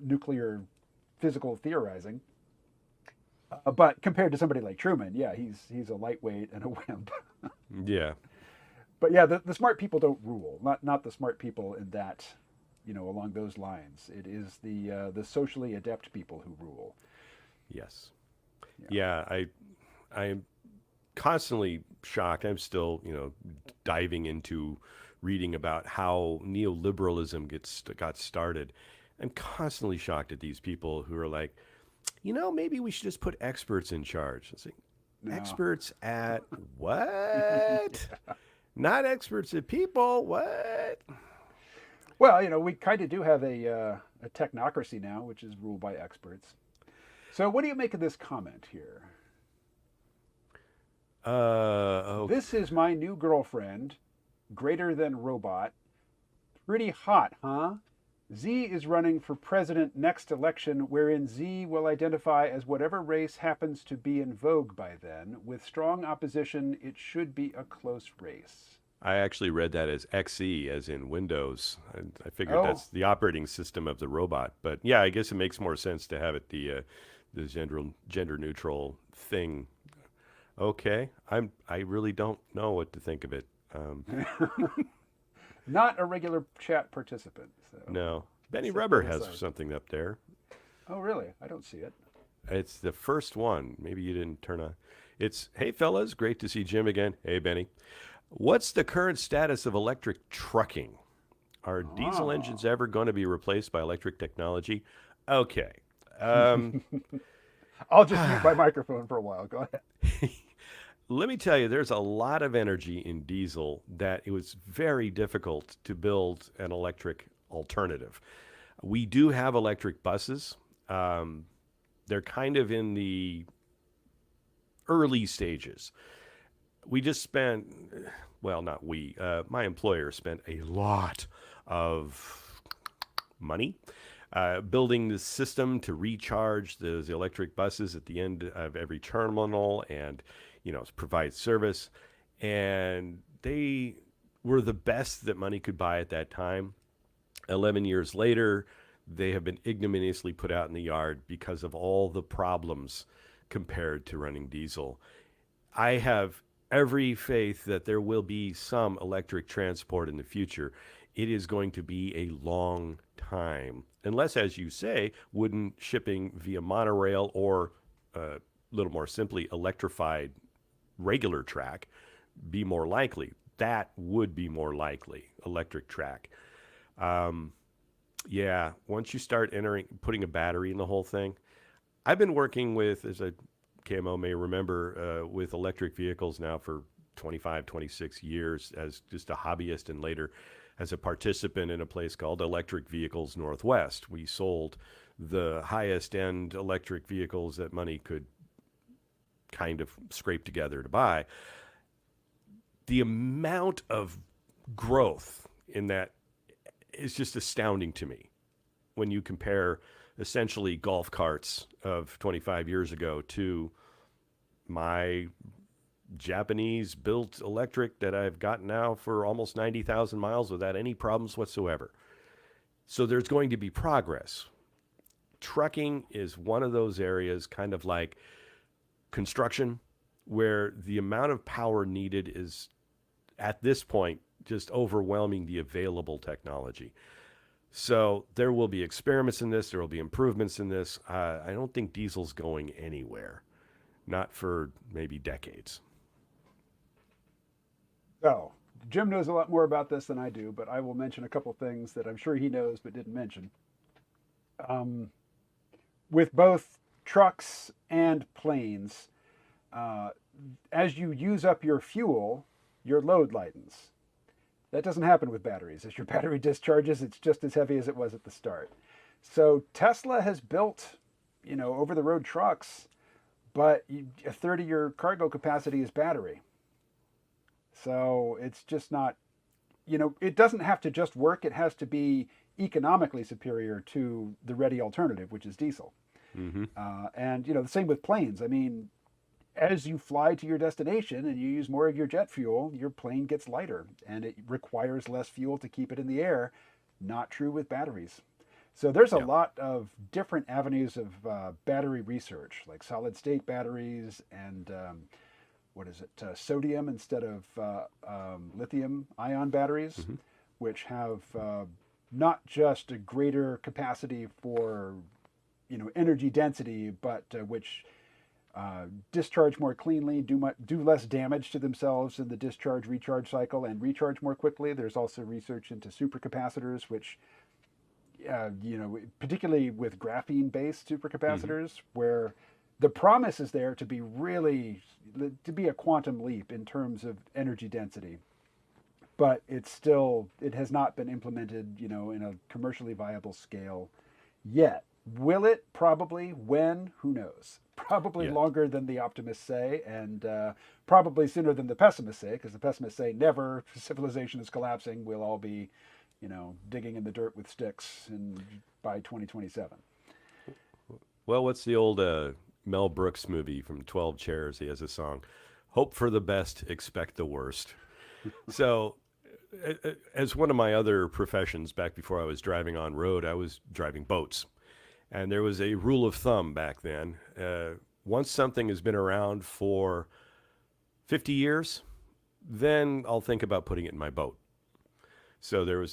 nuclear physical theorizing. But compared to somebody like Truman, yeah, he's a lightweight and a wimp. Yeah. But yeah, the smart people don't rule. Not the smart people in that, along those lines. It is the socially adept people who rule. Yes. Yeah, I'm constantly shocked. I'm still, diving into reading about how neoliberalism got started. I'm constantly shocked at these people who are like, maybe we should just put experts in charge. I think, No. experts at what? Yeah. Not experts at people. What? Well, we kind of do have a technocracy now, which is ruled by experts. So, what do you make of this comment here? Okay. This is my new girlfriend, greater than robot. Pretty hot, huh? Z is running for president next election, wherein Z will identify as whatever race happens to be in vogue by then. With strong opposition, it should be a close race. I actually read that as XE, as in Windows. I figured Oh, that's the operating system of the robot. But yeah, I guess it makes more sense to have it the gender neutral thing. Okay, I really don't know what to think of it. not a regular chat participant. So No, Benny set Rubber that has aside. something up there. Oh, really? I don't see it. It's the first one. Maybe you didn't turn on. It's, hey fellas, great to see Jim again. Hey Benny, what's the current status of electric trucking? Are diesel engines Oh. ever going to be replaced by electric technology? Okay. Um, I'll just mute my microphone for a while. Go ahead. Let me tell you, there's a lot of energy in diesel that it was very difficult to build an electric alternative. We do have electric buses. Um, they're kind of in the early stages. We just spent, well, not we, my employer spent a lot of money building the system to recharge the electric buses at the end of every terminal and, provide service. And they were the best that money could buy at that time. 11 years later, they have been ignominiously put out in the yard because of all the problems compared to running diesel. I have every faith that there will be some electric transport in the future. It is going to be a long time, unless, as you say, wooden shipping via monorail or, a little more simply, electrified regular track be more likely. That would be more likely, electric track. Um, yeah, once you start putting a battery in the whole thing, I've been working with, as a KMO may remember, with electric vehicles now for 25, 26 years as just a hobbyist and later as a participant in a place called Electric Vehicles Northwest. We sold the highest end electric vehicles that money could kind of scrape together to buy. The amount of growth in that is just astounding to me when you compare essentially golf carts of 25 years ago to my Japanese built electric that I've got now for almost 90,000 miles without any problems whatsoever. So there's going to be progress. Trucking is one of those areas, kind of like construction, where the amount of power needed is at this point just overwhelming the available technology. So there will be experiments in this. There will be improvements in this. I don't think diesel's going anywhere, not for maybe decades. So, Jim knows a lot more about this than I do, but I will mention a couple things that I'm sure he knows but didn't mention. Um, with both trucks and planes, uh, as you use up your fuel, your load lightens. That doesn't happen with batteries. As your battery discharges, it's just as heavy as it was at the start. So Tesla has built, over the road trucks, but a third of your cargo capacity is battery. So it's just not, it doesn't have to just work. It has to be economically superior to the ready alternative, which is diesel. Mm-hmm. And, the same with planes. I mean, as you fly to your destination and you use more of your jet fuel, your plane gets lighter and it requires less fuel to keep it in the air. Not true with batteries. So there's a Yeah. lot of different avenues of battery research, like solid state batteries and what is it, sodium instead of lithium ion batteries, Mm-hmm. which have not just a greater capacity for energy density, but which discharge more cleanly, do less damage to themselves in the discharge recharge cycle, and recharge more quickly. There's also research into supercapacitors, which particularly with graphene-based Hmm. supercapacitors, where the promise is there to be really to be a quantum leap in terms of energy density, but it has not been implemented, in a commercially viable scale yet. Will it? Probably. When? Who knows? Probably Yeah. longer than the optimists say, and probably sooner than the pessimists say, because the pessimists say never. Civilization is collapsing. We'll all be, digging in the dirt with sticks, and by 2027. Well, what's the old Mel Brooks movie from 12 Chairs? He has a song, "Hope for the best, expect the worst." So, as one of my other professions back before I was driving on road, I was driving boats. And there was a rule of thumb back then. Once something has been around for 50 years, then I'll think about putting it in my boat. So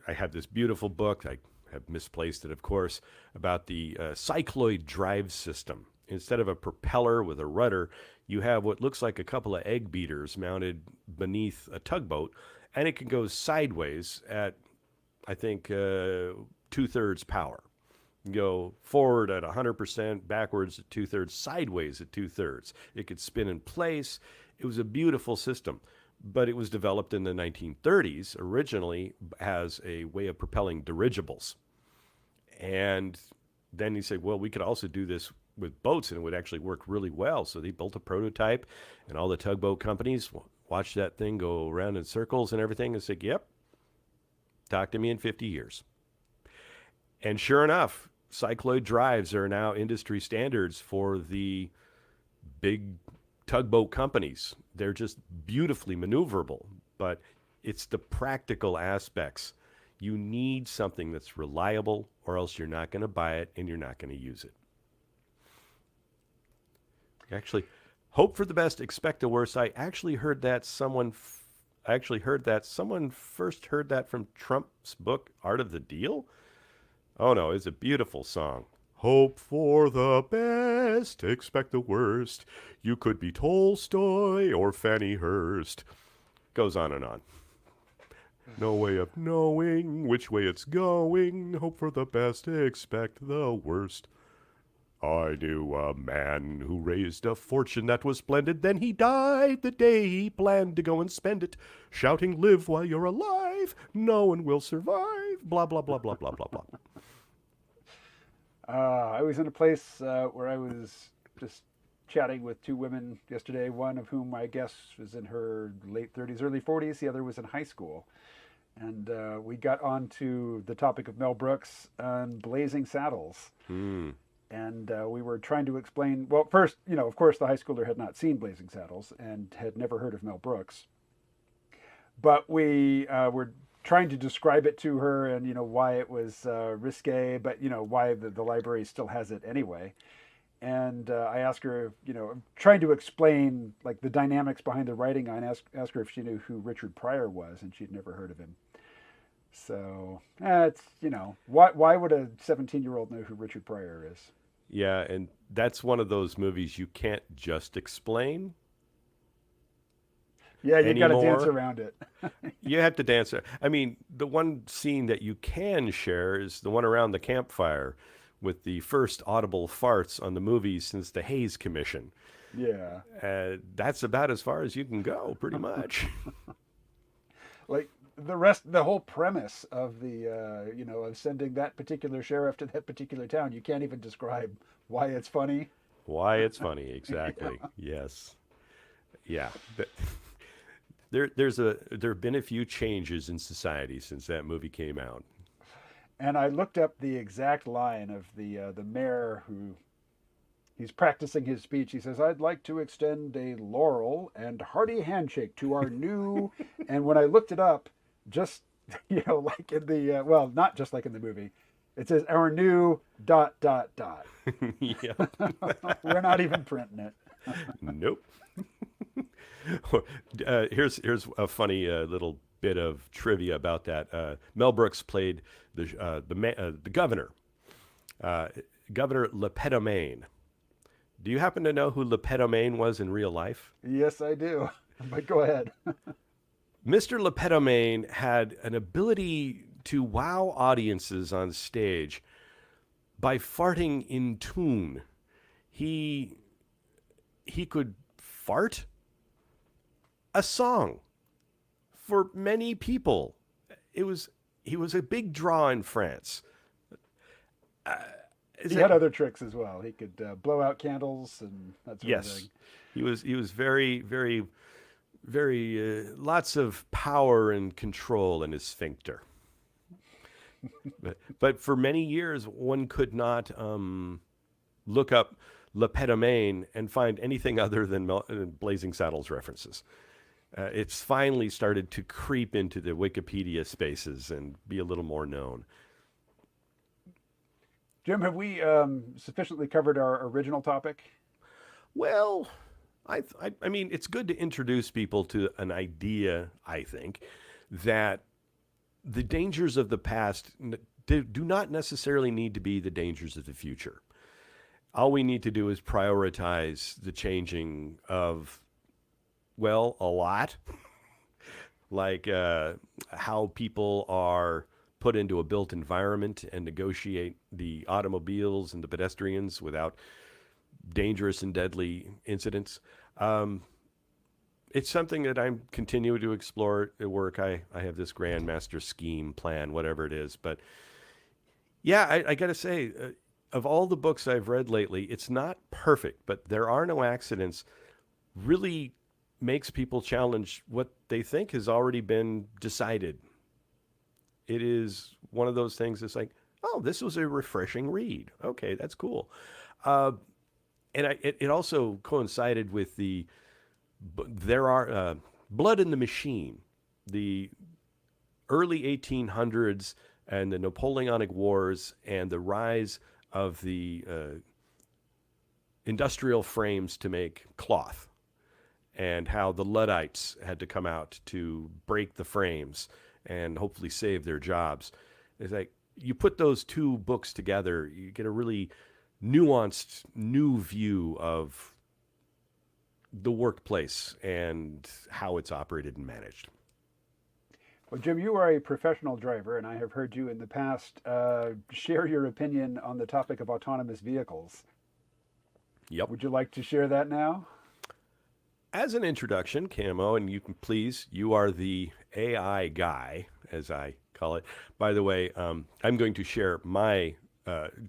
I had this beautiful book. I have misplaced it, of course, about the cycloid drive system. Instead of a propeller with a rudder, you have what looks like a couple of egg beaters mounted beneath a tugboat, and it can go sideways at, I think, 2/3 power. Go forward at 100%, backwards at 2/3, sideways at 2/3. It could spin in place. It was a beautiful system, but it was developed in the 1930s originally as a way of propelling dirigibles. And then he said, well, we could also do this with boats and it would actually work really well. So they built a prototype, and all the tugboat companies watched that thing go around in circles and everything and said, yep, talk to me in 50 years. And sure enough, cycloid drives are now industry standards for the big tugboat companies. They're just beautifully maneuverable, but it's the practical aspects. You need something that's reliable, or else you're not going to buy it and you're not going to use it. Actually, hope for the best, expect the worst. I actually heard that someone first heard that from Trump's book Art of the Deal. Oh no, it's a beautiful song. Hope for the best, expect the worst. You could be Tolstoy or Fanny Hurst. Goes on and on. No way of knowing which way it's going. Hope for the best, expect the worst. I knew a man who raised a fortune that was splendid. Then he died the day he planned to go and spend it, shouting, live while you're alive. No one will survive. Blah, blah, blah, blah, blah, blah, blah. I was in a place where I was just chatting with two women yesterday, one of whom I guess was in her late 30s, early 40s. The other was in high school. And we got on to the topic of Mel Brooks and Blazing Saddles. Hmm. And we were trying to explain, well, first, of course, the high schooler had not seen Blazing Saddles and had never heard of Mel Brooks. But we were trying to describe it to her, and why it was risque, but why the library still has it anyway. And I asked her, trying to explain like the dynamics behind the writing. I asked her if she knew who Richard Pryor was, and she'd never heard of him. So it's why would a 17-year-old know who Richard Pryor is? Yeah, and that's one of those movies you can't just explain Yeah, you got to dance anymore. around it. You have to dance. I mean, the one scene that you can share is the one around the campfire with the first audible farts on the movie since the Hayes Commission. Yeah, That's about as far as you can go, pretty much. like the whole premise of the of sending that particular sheriff to that particular town, you can't even describe why it's funny. Why it's funny, exactly. Yeah. Yes. Yeah. There have been a few changes in society since that movie came out. And I looked up the exact line of the mayor who he's practicing his speech. He says, "I'd like to extend a laurel and hearty handshake to our new." And when I looked it up, just like in the well, not just like in the movie, it says our new dot dot dot. Yeah. We're not even printing it. Nope. Here's a funny little bit of trivia about that. Mel Brooks played the governor, uh, Governor Lepetomane. Do you happen to know who Lepetomane was in real life? Yes, I do. But go ahead. Mr. Lepetomane had an ability to wow audiences on stage by farting in tune. He could fart a song for many people. He was a big draw in France. He had other tricks as well. He could blow out candles and that sort of Yes, thing. he was very lots of power and control in his sphincter. But for many years, one could not look up Le Pétomane and find anything other than Blazing Saddles references. It's finally started to creep into the Wikipedia spaces and be a little more known. Jim, have we sufficiently covered our original topic? Well, I mean, it's good to introduce people to an idea, I think, that the dangers of the past do not necessarily need to be the dangers of the future. All we need to do is prioritize the changing of, well, a lot, like how people are put into a built environment and negotiate the automobiles and the pedestrians without dangerous and deadly incidents. It's something that I'm continuing to explore at work. I have this grandmaster scheme plan, whatever it is. But yeah, I got to say, of all the books I've read lately, it's not perfect, but There Are No Accidents really makes people challenge what they think has already been decided. It is one of those things that's like, oh, this was a refreshing read. Okay, that's cool. And it also coincided with there are Blood in the Machine, the early 1800s and the Napoleonic Wars and the rise of the industrial frames to make cloth, and how the Luddites had to come out to break the frames and hopefully save their jobs. It's like you put those two books together, you get a really nuanced new view of the workplace and how it's operated and managed. Well, Jim, you are a professional driver, and I have heard you in the past share your opinion on the topic of autonomous vehicles. Yep. Would you like to share that now? As an introduction, KMO, and you can please, you are the AI guy, as I call it. By the way, I'm going to share my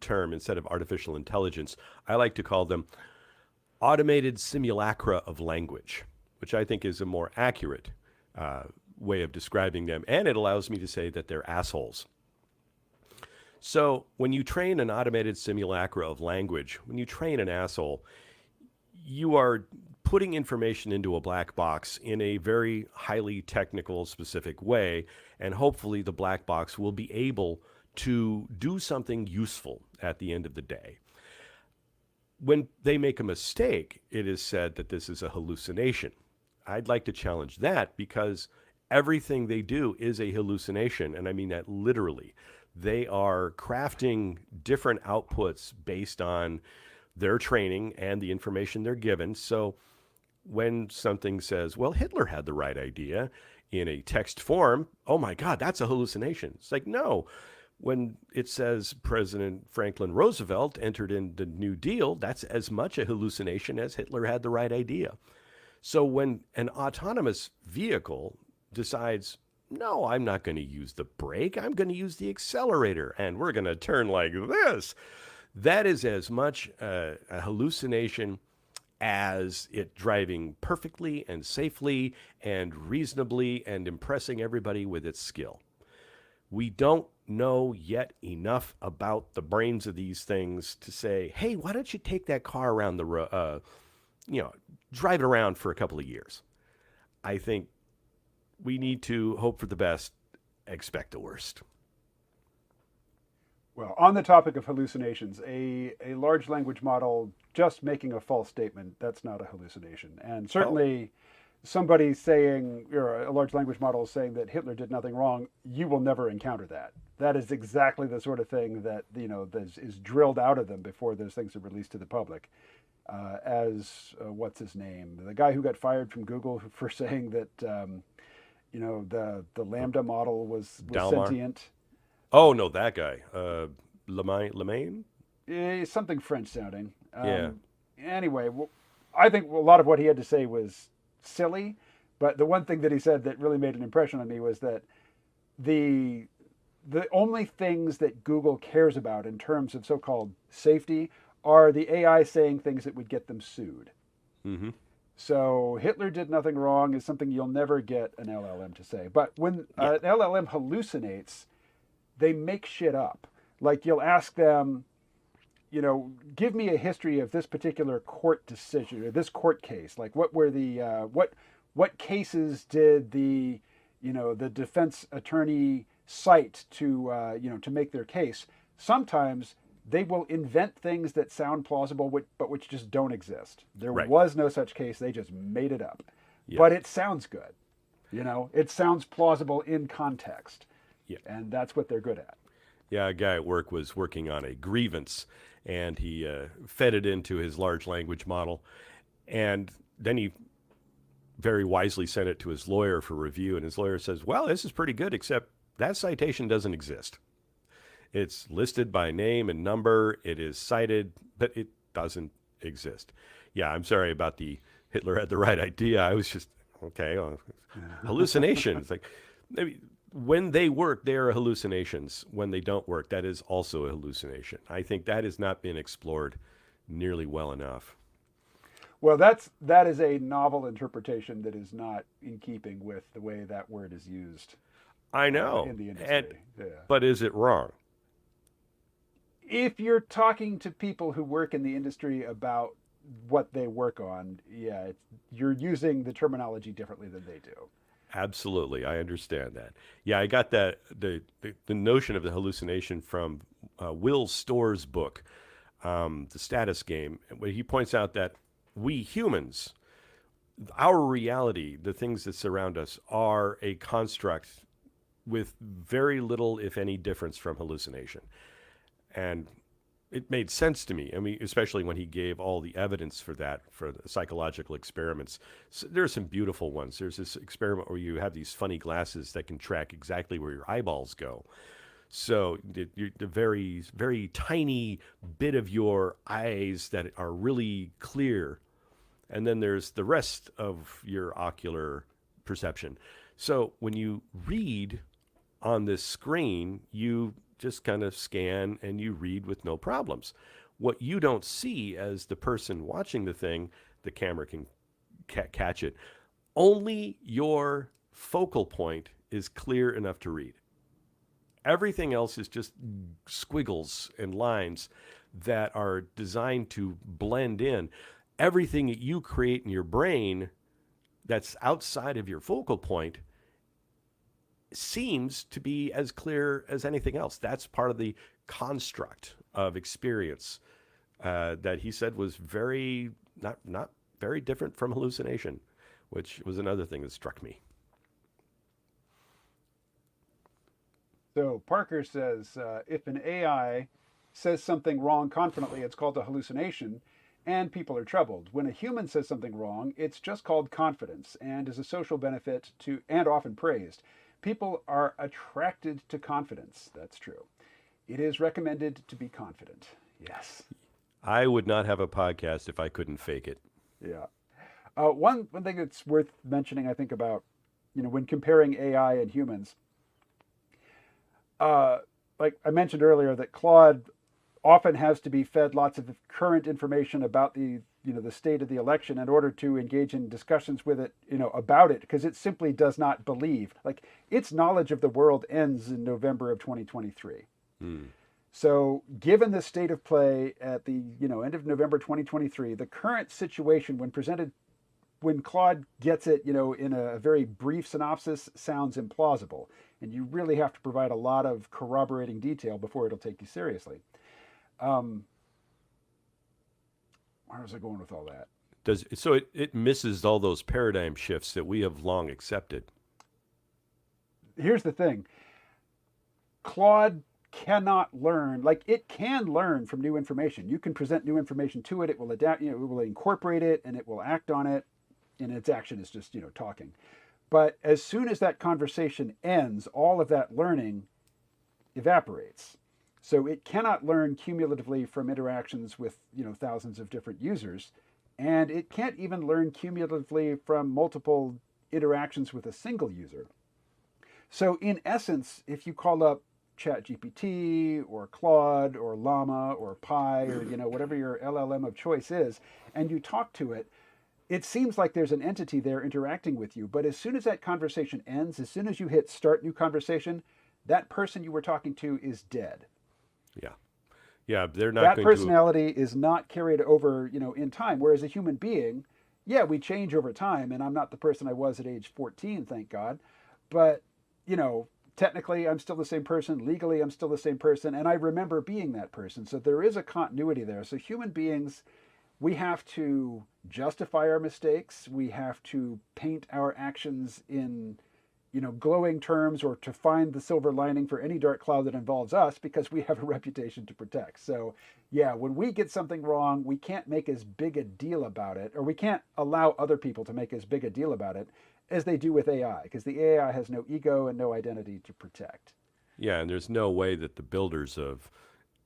term instead of artificial intelligence. I like to call them automated simulacra of language, which I think is a more accurate way of describing them. And it allows me to say that they're assholes. So when you train an automated simulacra of language, when you train an asshole, you are putting information into a black box in a very highly technical, specific way, and hopefully the black box will be able to do something useful at the end of the day. When they make a mistake, it is said that this is a hallucination. I'd like to challenge that because everything they do is a hallucination, and I mean that literally. They are crafting different outputs based on their training and the information they're given. So when something says, well, Hitler had the right idea in a text form, oh my God, that's a hallucination. It's like, no. When it says President Franklin Roosevelt entered in the New Deal, that's as much a hallucination as Hitler had the right idea. So when an autonomous vehicle decides, no, I'm not going to use the brake, I'm going to use the accelerator, and we're going to turn like this, that is as much a hallucination as it driving perfectly and safely and reasonably and impressing everybody with its skill. We don't know yet enough about the brains of these things to say, hey, why don't you take that car around the road, drive it around for a couple of years. I think we need to hope for the best, expect the worst. Well, on the topic of hallucinations, a large language model just making a false statement, that's not a hallucination. And certainly somebody saying, or a large language model saying that Hitler did nothing wrong, you will never encounter that. That is exactly the sort of thing that, is drilled out of them before those things are released to the public. What's his name? The guy who got fired from Google for saying that, the Lambda model was Dalmar. sentient. Oh no, that guy. Lemaine? Something French sounding. Yeah. Anyway, I think a lot of what he had to say was silly, but the one thing that he said that really made an impression on me was that the the only things that Google cares about in terms of so-called safety are the AI saying things that would get them sued. Mm-hmm. So Hitler did nothing wrong is something you'll never get an LLM to say. But when Yeah. an LLM hallucinates, they make shit up. Like you'll ask them, give me a history of this particular court decision or this court case. Like what were the what cases did the defense attorney cite to make their case? Sometimes they will invent things that sound plausible, but which just don't exist. There Right. was no such case; they just made it up. Yeah. But it sounds good. It sounds plausible in context, Yeah. and that's what they're good at. Yeah. A guy at work was working on a grievance, and he fed it into his large language model, and then he very wisely sent it to his lawyer for review. And his lawyer says, "Well, this is pretty good, except that citation doesn't exist. It's listed by name and number. It is cited, but it doesn't exist." Yeah, I'm sorry about the Hitler had the right idea. I was just, okay, hallucination. It's like, maybe when they work, they are hallucinations. When they don't work, that is also a hallucination. I think that has not been explored nearly well enough. Well, that is a novel interpretation that is not in keeping with the way that word is used I know. in the And, industry. Yeah. but is it wrong? If you're talking to people who work in the industry about what they work on, yeah, you're using the terminology differently than they do. Absolutely, I understand that. Yeah, I got that the notion of the hallucination from Will Storr's book, The Status Game, where he points out that we humans, our reality, the things that surround us, are a construct with very little, if any, difference from hallucination. And it made sense to me. I mean, especially when he gave all the evidence for that, for the psychological experiments. So there are some beautiful ones. There's this experiment where you have these funny glasses that can track exactly where your eyeballs go. So the very, very tiny bit of your eyes that are really clear, and then there's the rest of your ocular perception. So when you read on this screen, you just kind of scan and you read with no problems. What you don't see as the person watching the thing, the camera can catch it. Only your focal point is clear enough to read. Everything else is just squiggles and lines that are designed to blend in. Everything that you create in your brain that's outside of your focal point seems to be as clear as anything else. That's part of the construct of experience that he said was very not very different from hallucination, which was another thing that struck me. So Parker says if an AI says something wrong confidently, it's called a hallucination, and people are troubled. When a human says something wrong, it's just called confidence and is a social benefit to and often praised. People are attracted to confidence. That's true. It is recommended to be confident. Yes. I would not have a podcast if I couldn't fake it. Yeah. One thing that's worth mentioning, I think, about when comparing AI and humans, like I mentioned earlier, that Claude often has to be fed lots of current information about the state of the election in order to engage in discussions with it, about it, because it simply does not believe. Like its knowledge of the world ends in November of 2023. So, given the state of play at the end of November 2023, the current situation, when Claude gets it, in a very brief synopsis, sounds implausible, and you really have to provide a lot of corroborating detail before it'll take you seriously. Where was I going with all that? It misses all those paradigm shifts that we have long accepted. Here's the thing. Claude cannot learn, like it can learn from new information. You can present new information to it, it will adapt, it will incorporate it, and it will act on it, and its action is just, talking. But as soon as that conversation ends, all of that learning evaporates. So it cannot learn cumulatively from interactions with, thousands of different users, and it can't even learn cumulatively from multiple interactions with a single user. So in essence, if you call up ChatGPT or Claude or Llama or Pi or whatever your LLM of choice is, and you talk to it, it seems like there's an entity there interacting with you. But as soon as that conversation ends, as soon as you hit start new conversation, that person you were talking to is dead. Yeah. Yeah, they're not That going to. personality is not carried over, in time. Whereas a human being, yeah, we change over time, and I'm not the person I was at age 14, thank God. But, technically I'm still the same person, legally I'm still the same person, and I remember being that person. So there is a continuity there. So human beings, we have to justify our mistakes. We have to paint our actions in, glowing terms, or to find the silver lining for any dark cloud that involves us, because we have a reputation to protect. So, yeah, when we get something wrong, we can't make as big a deal about it, or we can't allow other people to make as big a deal about it as they do with AI, because the AI has no ego and no identity to protect. Yeah, and there's no way that the builders of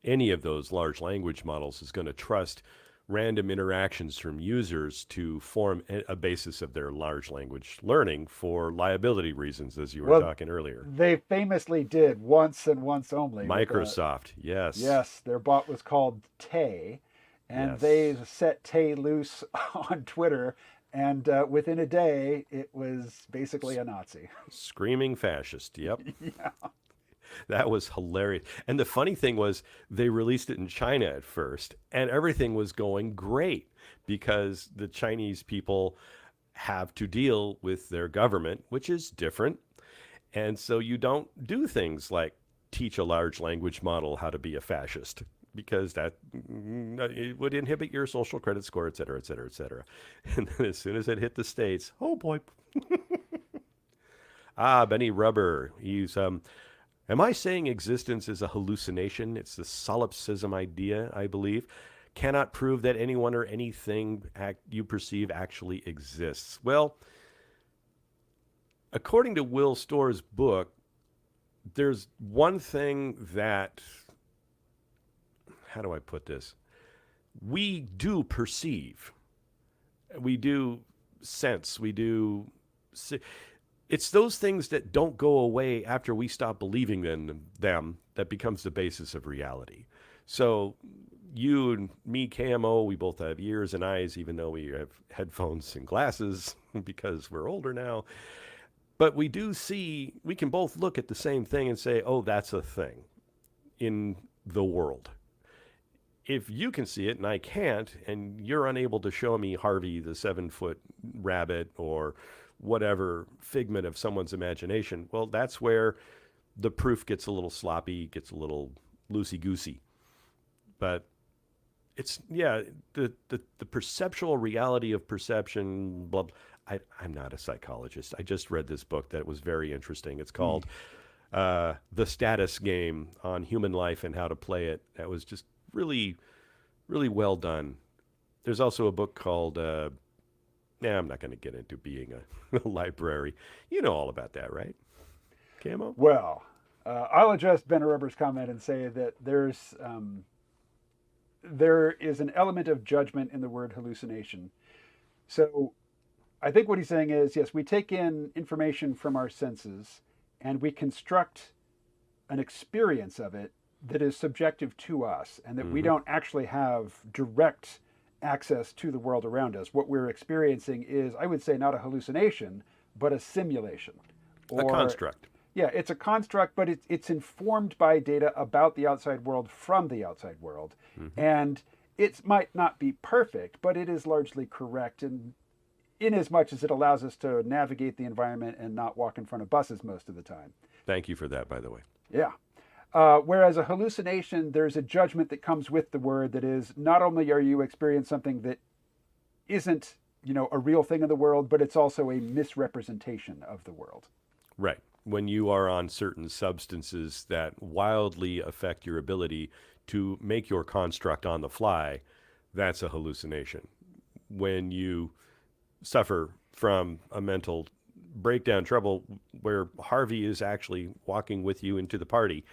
any of those large language models is going to trust random interactions from users to form a basis of their large language learning for liability reasons, as you were Well, talking earlier. they famously did once and once only with Microsoft, yes, yes, their bot was called Tay, and they yes, set Tay loose on Twitter, and within a day, it was basically a Nazi. screaming fascist. Yep, Yeah. that was hilarious. And the funny thing was, they released it in China at first, and everything was going great because the Chinese people have to deal with their government, which is different. And so you don't do things like teach a large language model how to be a fascist because that it would inhibit your social credit score, et cetera, et cetera, et cetera. And then as soon as it hit the States, oh boy. Benny Rubber. Am I saying existence is a hallucination? It's the solipsism idea, I believe. Cannot prove that anyone or anything you perceive actually exists. Well, according to Will Storr's book, there's one thing that, how do I put this? We do perceive, we do sense, we do see. It's those things that don't go away after we stop believing in them that becomes the basis of reality. So you and me, KMO, we both have ears and eyes, even though we have headphones and glasses because we're older now. But we do see, we can both look at the same thing and say, oh, that's a thing in the world. If you can see it and I can't, and you're unable to show me Harvey the 7-foot rabbit or whatever figment of someone's imagination, well, that's where the proof gets a little sloppy, gets a little loosey-goosey. But it's, yeah, the perceptual reality of perception, blah, blah. I'm not a psychologist. I just read this book that was very interesting. It's called The Status Game on Human Life and How to Play It. That was just really, really well done. There's also a book called I'm not going to get into being a library. You know all about that, right? Camo? Well, I'll address Ben Rubber's comment and say that there is an element of judgment in the word hallucination. So I think what he's saying is, yes, we take in information from our senses and we construct an experience of it that is subjective to us, and that we don't actually have direct access to the world around us. What we're experiencing is, I would say, not a hallucination, but a simulation. A construct. Yeah, it's a construct, but it's informed by data about the outside world from the outside world. And it might not be perfect, but it is largely correct, and in as much as it allows us to navigate the environment and not walk in front of buses most of the time. Thank you for that, by the way. Yeah. Whereas a hallucination, there's a judgment that comes with the word that is, not only are you experiencing something that isn't, a real thing in the world, but it's also a misrepresentation of the world. Right. When you are on certain substances that wildly affect your ability to make your construct on the fly, that's a hallucination. When you suffer from a mental breakdown trouble where Harvey is actually walking with you into the party,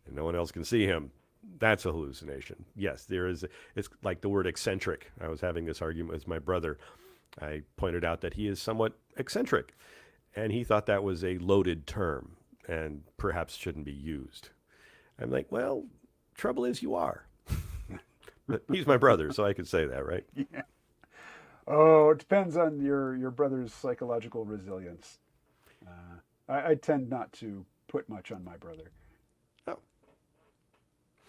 and no one else can see him, that's a hallucination. Yes, there is. It's like the word eccentric. I was having this argument with my brother. I pointed out that he is somewhat eccentric, and he thought that was a loaded term and perhaps shouldn't be used. I'm like, well, trouble is you are. But he's my brother, so I could say that, right? Yeah. Oh, it depends on your brother's psychological resilience. I tend not to put much on my brother. Oh,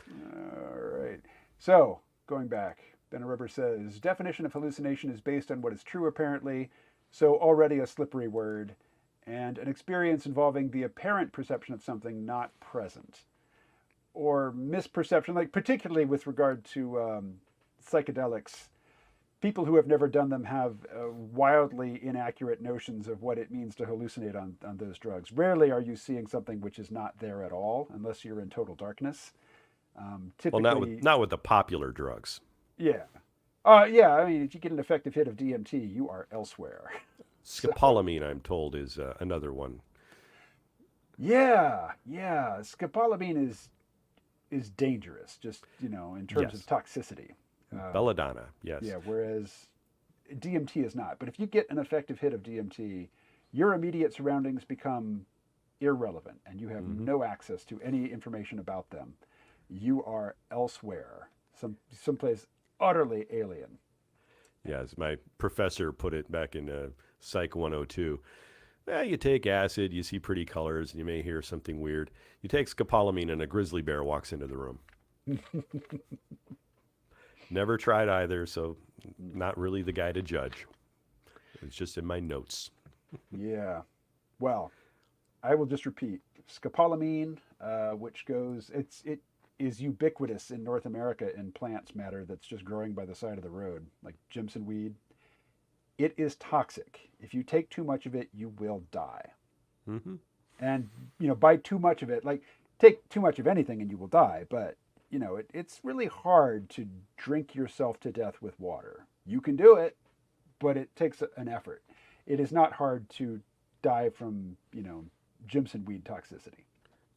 All right. So, going back, Ben Rubber says definition of hallucination is based on what is true apparently, so already a slippery word, and an experience involving the apparent perception of something not present, or misperception, like particularly with regard to psychedelics. People who have never done them have wildly inaccurate notions of what it means to hallucinate on those drugs. Rarely are you seeing something which is not there at all, unless you're in total darkness. well, Typically, not with the popular drugs. yeah. Yeah, I mean, if you get an effective hit of DMT, you are elsewhere. So, Scopolamine, I'm told, is another one. yeah. Scopolamine is dangerous, just, in terms of Yes. toxicity. Belladonna, yes. Yeah, whereas DMT is not. But if you get an effective hit of DMT, your immediate surroundings become irrelevant and you have Hmm. no access to any information about them. You are elsewhere, someplace utterly alien. Yeah, as my professor put it back in Psych 102. You take acid, you see pretty colors, and you may hear something weird. You take scopolamine, and a grizzly bear walks into the room. Never tried either, so not really the guy to judge. It's just in my notes. Yeah. Well, I will just repeat. Scopolamine, which it is ubiquitous in North America in plants matter that's just growing by the side of the road, like Jimson weed. It is toxic. If you take too much of it, you will die. Hmm. And, by too much of it, like take too much of anything and you will die. But, it's really hard to drink yourself to death with water. You can do it, but it takes an effort. It is not hard to die from, Jimson weed toxicity.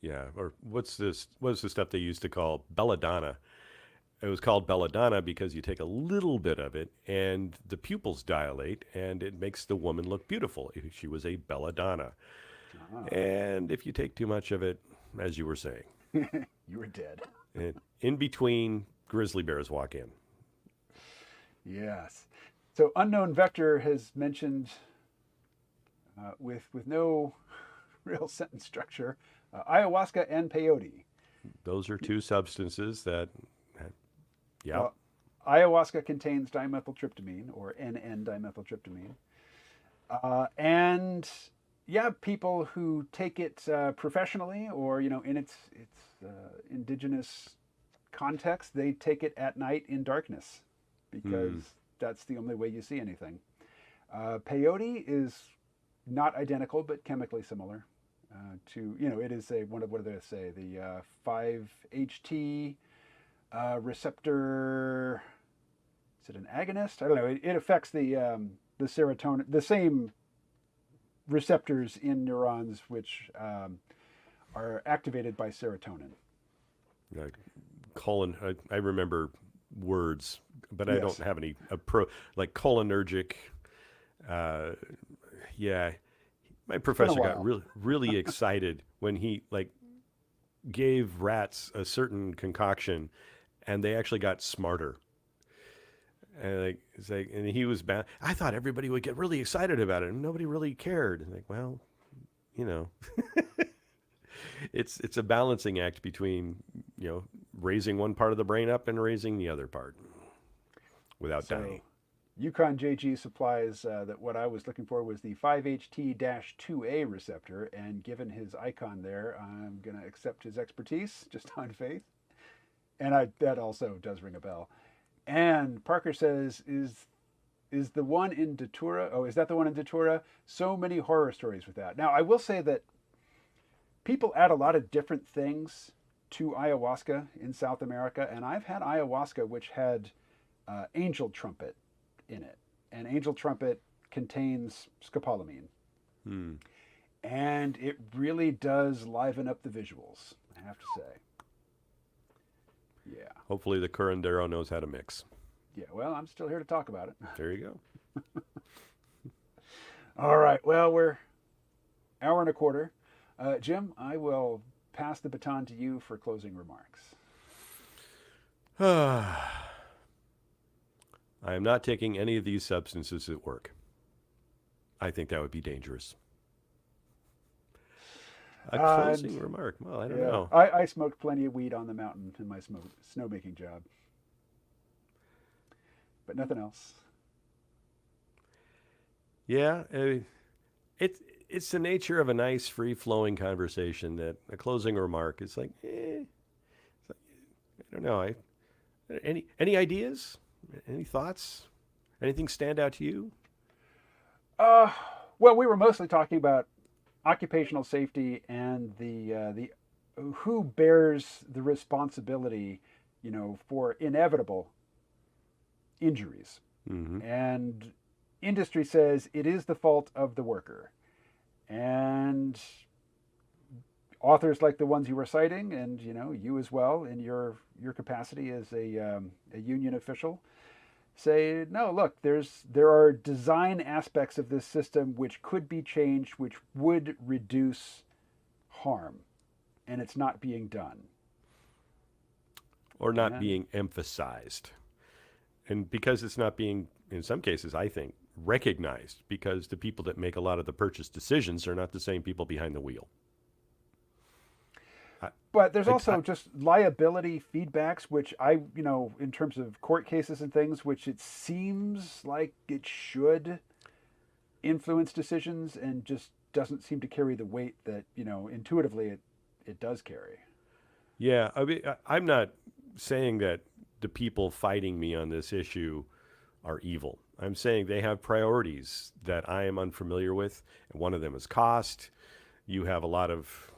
Yeah, or what's this? What's the stuff they used to call belladonna? It was called belladonna because you take a little bit of it and the pupils dilate and it makes the woman look beautiful. She was a belladonna. Ah, And if you take too much of it, as you were saying, you were dead. in between, grizzly bears walk in. Yes. So unknown vector has mentioned with no real sentence structure, ayahuasca and peyote. Those are two substances that, yeah, Well, ayahuasca contains dimethyltryptamine or NN-dimethyltryptamine, and yeah, people who take it professionally or in its indigenous context, they take it at night in darkness because that's the only way you see anything. Peyote is not identical, but chemically similar to, it is what do they say, the 5-HT receptor. Is it an agonist? I don't know. It affects the serotonin, the same receptors in neurons which are activated by serotonin. uh, colon. I remember words, but I don't Yes. have any like cholinergic. Uh, yeah, my It's been a professor got while. really excited when he like gave rats a certain concoction, and they actually got smarter. And like, it's like, and he was bad. I thought everybody would get really excited about it, and nobody really cared. Like, well, you know, it's a balancing act between raising one part of the brain up and raising the other part without So dying. Yukon JG supplies that what I was looking for was the 5-HT-2A receptor, and given his icon there, I'm going to accept his expertise just on faith. And that also does ring a bell. And Parker says, is the one in Datura? Oh, is that the one in Datura? So many horror stories with that. Now, I will say that people add a lot of different things to ayahuasca in South America, and I've had ayahuasca which had angel trumpet in it, and angel trumpet contains scopolamine, Hmm. and it really does liven up the visuals, I have to say. Yeah. Hopefully the curandero knows how to mix. Yeah. Well, I'm still here to talk about it. There you go. All right. Well, we're hour and a quarter. Jim, I will pass the baton to you for closing remarks. I am not taking any of these substances at work. I think that would be dangerous. A closing remark. Well, I don't know. I smoked plenty of weed on the mountain in my snowmaking job, but nothing else. Yeah, it's the nature of a nice, free-flowing conversation that a closing remark is like, It's like, I don't know. Any ideas? Any thoughts? Anything stand out to you? Uh, well, we were mostly talking about occupational safety and the who bears the responsibility, for inevitable injuries. Mm-hmm. And industry says it is the fault of the worker. And authors like the ones you were citing, and you as well in your capacity as a union official, say no. Look, there are design aspects of this system which could be changed, which would reduce harm, and it's not being done, Or not being emphasized. And because it's not being, in some cases, I think, recognized, because the people that make a lot of the purchase decisions are not the same people behind the wheel. But there's also just liability feedbacks, which in terms of court cases and things, which it seems like it should influence decisions and just doesn't seem to carry the weight that, intuitively it does carry. Yeah, I mean, I'm not saying that the people fighting me on this issue are evil. I'm saying they have priorities that I am unfamiliar with, and one of them is cost. You have a lot of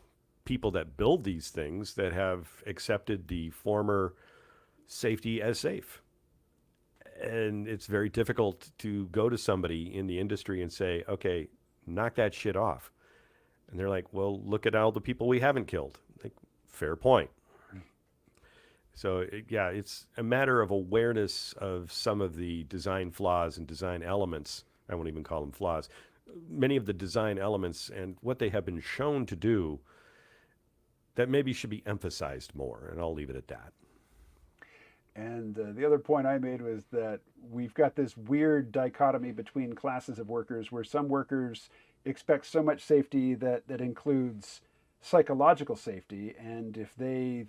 people that build these things that have accepted the former safety as safe. And it's very difficult to go to somebody in the industry and say, okay, knock that shit off. And they're like, well, look at all the people we haven't killed. Like, fair point. So, it's a matter of awareness of some of the design flaws and design elements. I won't even call them flaws. Many of the design elements and what they have been shown to do that maybe should be emphasized more, and I'll leave it at that. And the other point I made was that we've got this weird dichotomy between classes of workers where some workers expect so much safety that includes psychological safety. And if they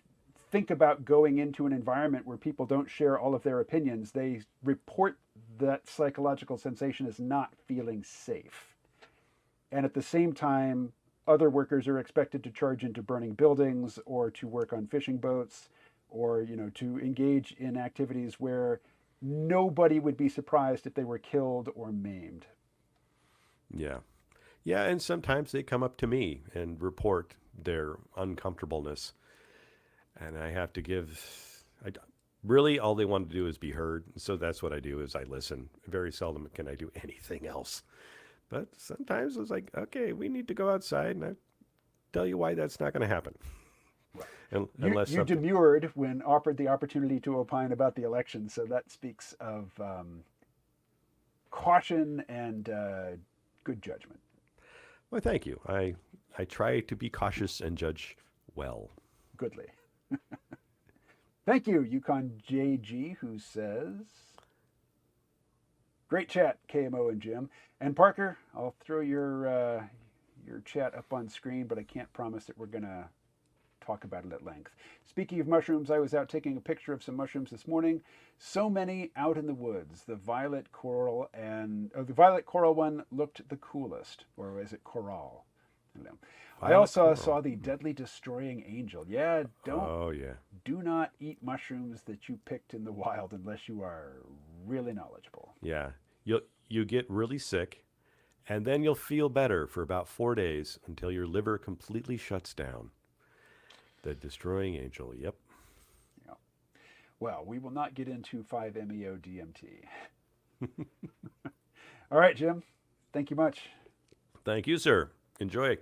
think about going into an environment where people don't share all of their opinions, they report that psychological sensation as not feeling safe. And at the same time, other workers are expected to charge into burning buildings or to work on fishing boats or, to engage in activities where nobody would be surprised if they were killed or maimed. Yeah. Yeah, and sometimes they come up to me and report their uncomfortableness. And I have to really all they want to do is be heard. So that's what I do is I listen. Very seldom can I do anything else. But sometimes it's like, okay, we need to go outside, and I tell you why that's not going to happen. Right. You demurred when offered the opportunity to opine about the election, so that speaks of caution and good judgment. Well, thank you. I try to be cautious and judge well. Goodly. Thank you, Yukon JG, who says, great chat, KMO and Jim. And Parker, I'll throw your chat up on screen, but I can't promise that we're going to talk about it at length. Speaking of mushrooms, I was out taking a picture of some mushrooms this morning. So many out in the woods. The violet coral the violet coral one looked the coolest, or is it coral? I don't know. I also saw the deadly destroying angel. Yeah, do not eat mushrooms that you picked in the wild unless you are really knowledgeable. Yeah. You get really sick, and then you'll feel better for about 4 days until your liver completely shuts down. The destroying angel, yep. Yeah. Well, we will not get into 5-MeO DMT. All right, Jim. Thank you much. Thank you, sir. Enjoy.